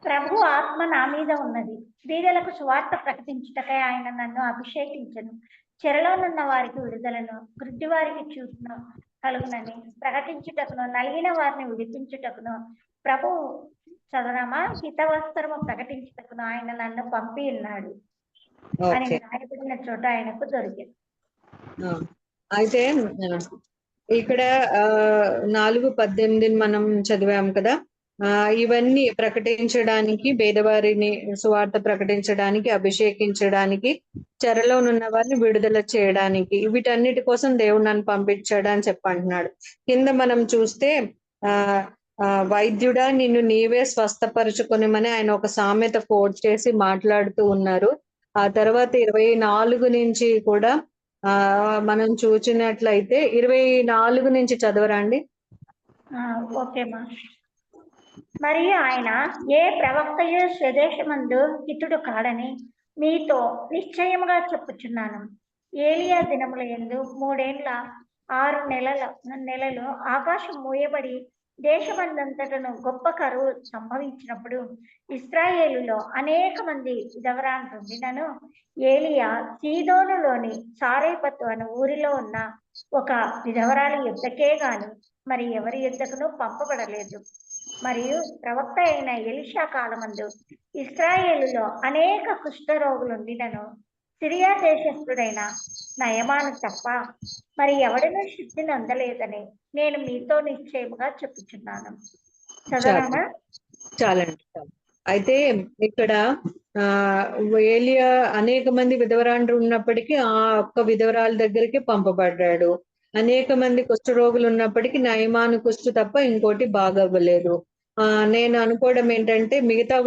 ప్రభు ఆత్మ నా మీద ఉన్నది, బీదలకు సువార్త ప్రకటించుటకై ఆయన నన్ను అభిషేకించను, చెరలోనున్న వారికి విడుదలను, గుడ్డి వారికి చూపును కలుగునని ప్రకటించుటకును, నలిగిన వారిని విడిపించుటకును, ప్రభు చదరమా హితవస్త్రము ప్రకటించుటకును ఆయన నన్ను పంపి ఉన్నాడు అని రాయబడిన చోట ఆయనకు దొరికింది. అయితే ఇక్కడ 4:18 మనం చదివాం కదా. ఇవన్నీ ప్రకటించడానికి, పేదవారిని సువార్త ప్రకటించడానికి, అభిషేకించడానికి, చెరలోనున్న వారిని విడుదల చేయడానికి, వీటన్నిటి కోసం దేవుడు నన్ను పంపించాడు అని చెప్పంటున్నాడు. కింద మనం చూస్తే వైద్యుడా నిన్ను నీవే స్వస్థపరచుకొనిమని ఆయన ఒక సామెత కోట్ చేసి మాట్లాడుతూ ఉన్నారు. ఆ తర్వాత 24 నుంచి కూడా మనం చూసినట్లయితే 24 నుంచి చదవరండి. ఓకేమా. మరియు ఆయన ఏ ప్రవక్తయు స్వదేశమందు హితుడు కాడని మీతో నిశ్చయముగా చెప్పుచున్నాను. ఏలియా దినముల యందు 3 ఏళ్ల 6 నెలలు ఆకాశం మూయబడి దేశమందంతటను గొప్ప కరువు సంభవించినప్పుడు ఇశ్రాయేలులో అనేక మంది విధవరాండ్రుండినను ఏలియా సీదోనులోని సారేపతు అను ఊరిలో ఉన్న ఒక విధవరాలి యుద్ధకే గాని మరి ఎవరి యుద్ధకును పంపబడలేదు. మరియు ప్రవక్త అయిన ఎలీషా కాలమందు ఇశ్రాయేలులో అనేక కుష్ఠరోగులుండినను సిరియా దేశస్థుడైన నయమాను తప్ప మరి ఎవడనూ శుద్ధిని అందలేదని నేను మీతో నిశ్చయముగా చెప్పుచున్నాను. చదవనా? చాలండి. అయితే ఇక్కడ ఏలియా అనేక మంది విధవరాండ్రు ఉన్నప్పటికీ ఆ ఒక్క విధవరాల దగ్గరికి పంపబడ్డాడు. అనేక మంది కుష్ఠరోగులు ఉన్నప్పటికీ నయమాను కుష్ఠు తప్ప ఇంకోటి బాగవ్వలేదు. నేను అనుకోవడం ఏంటంటే మిగతా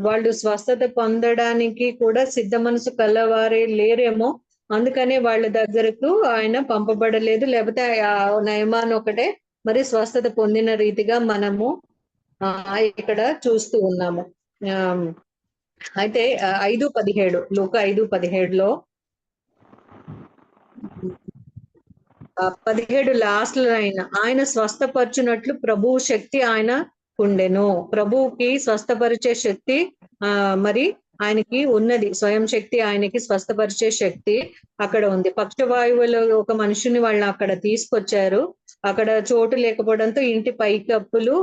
వాళ్ళు స్వస్థత పొందడానికి కూడా సిద్ధ మనసు కలవారే లేరేమో అందుకనే వాళ్ళ దగ్గరకు ఆయన పంపబడలేదు. లేకపోతే ఆ నయమాన్ ఒకటే మరి స్వస్థత పొందిన రీతిగా మనము ఇక్కడ చూస్తూ ఉన్నాము. అయితే 5:17 లూకా 5:17లో 17 లాస్ట్ లైన్, ఆయన స్వస్థపరచునట్లు ప్రభువు శక్తి ఆయన ఉండెను. ప్రభువుకి స్వస్థపరిచే శక్తి మరి ఆయనకి ఉన్నది. స్వయం శక్తి ఆయనకి స్వస్థపరిచే శక్తి అక్కడ ఉంది. పక్షవాయువులో ఒక మనిషిని వాళ్ళని అక్కడ తీసుకొచ్చారు. అక్కడ చోటు లేకపోవడంతో ఇంటి పైకప్పులు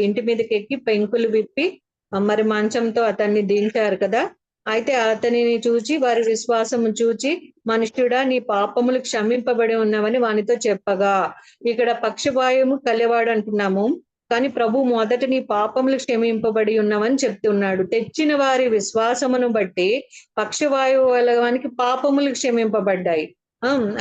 ఇంటి మీదకి ఎక్కి పెంకులు విప్పి మరి మంచంతో అతన్ని దించారు కదా. అయితే అతనిని చూచి వారి విశ్వాసం చూచి, మనుష్యుడా నీ పాపములు క్షమింపబడి ఉన్నవని వానితో చెప్పగా, ఇక్కడ పక్షవాయువు కలవాడు అంటున్నాము, కానీ ప్రభు మొదట నీ పాపములు క్షమింపబడి ఉన్నవని చెప్తున్నాడు. తెచ్చిన వారి విశ్వాసమును బట్టి పక్షవాయువు వలవానికి పాపములు క్షమింపబడ్డాయి.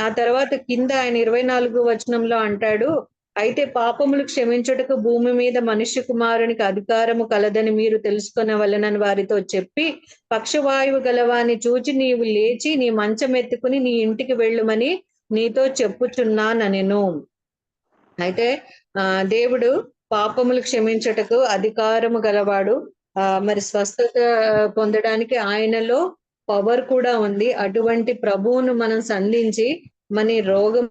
ఆ తర్వాత కింద ఆయన 24 వచనంలో అంటాడు, అయితే పాపములు క్షమించుటకు భూమి మీద మనుష్య కుమారునికి అధికారము కలదని మీరు తెలుసుకొనవలెనని వారితో చెప్పి, పక్షవాయువు గలవాన్ని చూచి నీవు లేచి నీ మంచం ఎత్తుకుని నీ ఇంటికి వెళ్ళుమని నీతో చెప్పుచున్నానెను. అయితే దేవుడు పాపములు క్షమించుటకు అధికారము గలవాడు. మరి స్వస్థత పొందడానికి ఆయనలో పవర్ కూడా ఉంది. అటువంటి ప్రభువును మనం సంధించి మన రోగం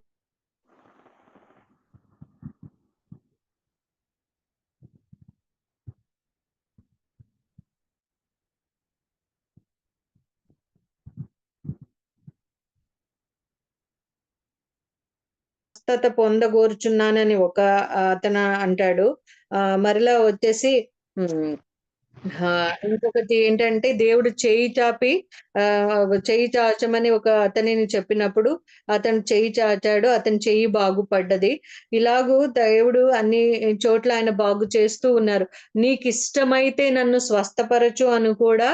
స్వస్థత పొందగోరుచున్నానని ఒక అతను అంటాడు. మరలా వచ్చేసి ఇంకొకటి ఏంటంటే, దేవుడు చేయి చాచమని ఒక అతనిని చెప్పినప్పుడు అతను చేయి చాచాడు, అతని చెయ్యి బాగుపడ్డది. ఇలాగూ దేవుడు అన్ని చోట్ల ఆయన బాగు చేస్తూ ఉన్నారు. నీకు ఇష్టమైతే నన్ను స్వస్థపరచు అని కూడా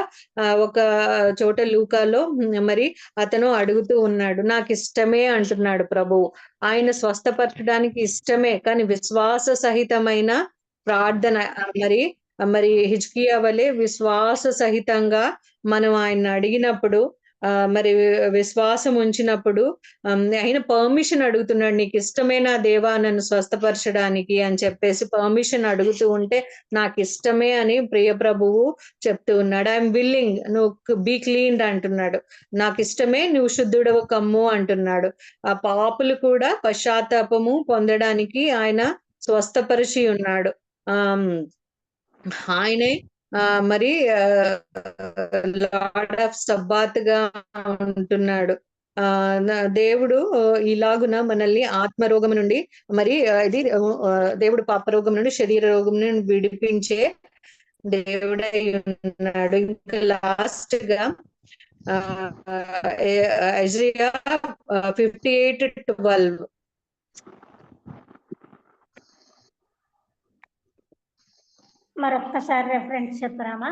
ఒక చోట లూకాలో మరి అతను అడుగుతూ ఉన్నాడు. నాకు ఇష్టమే అంటున్నాడు ప్రభువు. ఆయన స్వస్థపరచడానికి ఇష్టమే, కానీ విశ్వాస సహితమైన ప్రార్థన. మరి హిజ్కియా వలె విశ్వాస సహితంగా మనం ఆయన అడిగినప్పుడు మరి విశ్వాసం ఉంచినప్పుడు ఆయన పర్మిషన్ అడుగుతున్నాడు. నీకు ఇష్టమేనా దేవా నన్ను స్వస్థపరచడానికి అని చెప్పేసి పర్మిషన్ అడుగుతూ ఉంటే, నాకు ఇష్టమే అని ప్రియ ప్రభువు చెప్తూ ఉన్నాడు. ఐఎమ్ విల్లింగ్, నువ్వు బీ క్లీన్డ్ అంటున్నాడు. నాకు ఇష్టమే, నువ్వు శుద్ధుడవు కమ్ము అంటున్నాడు. ఆ పాపులు కూడా పశ్చాత్తాపము పొందడానికి ఆయన స్వస్థపరిచి ఉన్నాడు. ఆయనే మరి లార్డ్ ఆఫ్ సబ్బాత్ గా ఉంటున్నాడు. దేవుడు ఇలాగున మనల్ని ఆత్మరోగం నుండి మరి ఇది దేవుడు పాపరోగం నుండి శరీర రోగం నుండి విడిపించే దేవుడై ఉన్నాడు. ఇంకా లాస్ట్ గా ఐజయా 58:12 మరొక్కసారి రెఫరెన్స్ చెప్పరామా?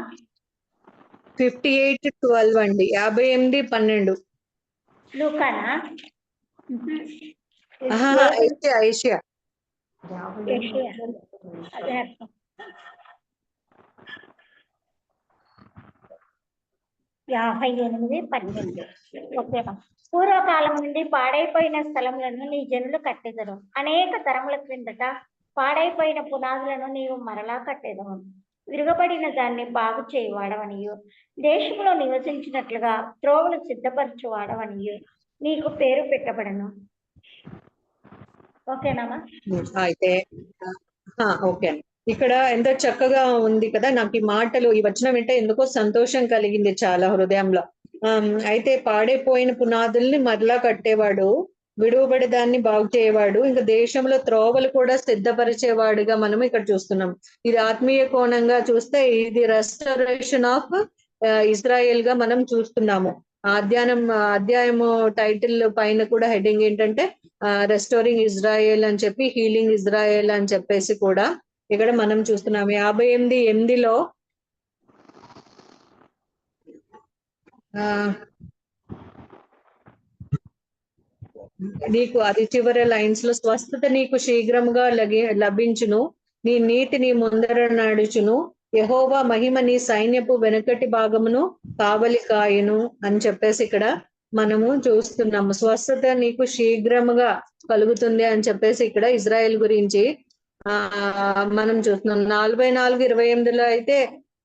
58:12 అండి. 58:12 లూకానా? ఏషియా. అదే అర్థం. 58:12. ఓకేమా. పూర్వకాలం నుండి పాడైపోయిన స్థలములను నీ జనులు కట్టెదరు. అనేక తరముల క్రిందట పాడైపోయిన పునాదులను నీవు మరలా కట్టెదవు. విరుగబడిన దాన్ని బాగు చేయువాడవనియు, దేశంలో నివసించినట్లుగా త్రోవలు సిద్ధపరచువాడవనియు నీకు పేరు పెట్టబడను. ఓకేనామా? అయితే ఓకే. ఇక్కడ ఎంత చక్కగా ఉంది కదా. నాకు ఈ మాటలు ఈ వచనం వింటే ఎందుకో సంతోషం కలిగింది చాలా హృదయంలో. అయితే పాడైపోయిన పునాదుల్ని మరలా కట్టేవాడు, విడువబడి దాన్ని బాగు చేయవాడు, ఇంకా దేశంలో త్రోవలు కూడా సిద్ధపరిచేవాడుగా మనం ఇక్కడ చూస్తున్నాం. ఇది ఆత్మీయ కోణంగా చూస్తే ఇది రెస్టరేషన్ ఆఫ్ ఇజ్రాయెల్ గా మనం చూస్తున్నాము. అధ్యాయము టైటిల్ పైన కూడా హెడ్డింగ్ ఏంటంటే రెస్టోరింగ్ ఇజ్రాయెల్ అని చెప్పి, హీలింగ్ ఇజ్రాయెల్ అని చెప్పేసి కూడా ఇక్కడ మనం చూస్తున్నాం. 58:8లో నీకు అది చివరి లైన్స్ లో స్వస్థత నీకు శీఘ్రముగా లభించును, నీ నీతి నీ ముందర నడుచును, యెహోవా మహిమ నీ సైన్యపు వెనకటి భాగమును కావలి కాయును అని చెప్పేసి ఇక్కడ మనము చూస్తున్నాము. స్వస్థత నీకు శీఘ్రముగా కలుగుతుంది అని చెప్పేసి ఇక్కడ ఇజ్రాయెల్ గురించి మనం చూస్తున్నాం. 44:28 అయితే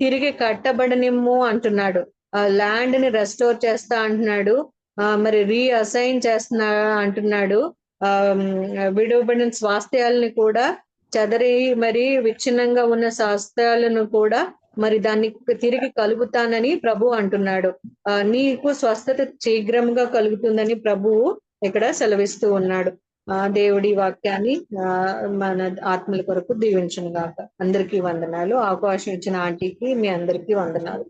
తిరిగి కట్టబడనిమ్ము అంటున్నాడు. ల్యాండ్ ని రెస్టోర్ చేస్తా అంటున్నాడు. మరి రీఅసైన్ చేస్తున్నా అంటున్నాడు. విడువబడిన స్వాస్థ్యాలని కూడా చెదరి మరి విచ్ఛిన్నంగా ఉన్న స్వాస్థ్యాలను కూడా మరి దాన్ని తిరిగి కలుగుతానని ప్రభు అంటున్నాడు. నీకు స్వస్థత శీఘ్రంగా కలుగుతుందని ప్రభువు ఇక్కడ సెలవిస్తూ ఉన్నాడు. దేవుడి వాక్యాన్ని మన ఆత్మల కొరకు దీవించును గాక. అందరికీ వందనాలు. అవకాశం ఇచ్చిన ఆంటీకి మీ అందరికీ వందనాలు.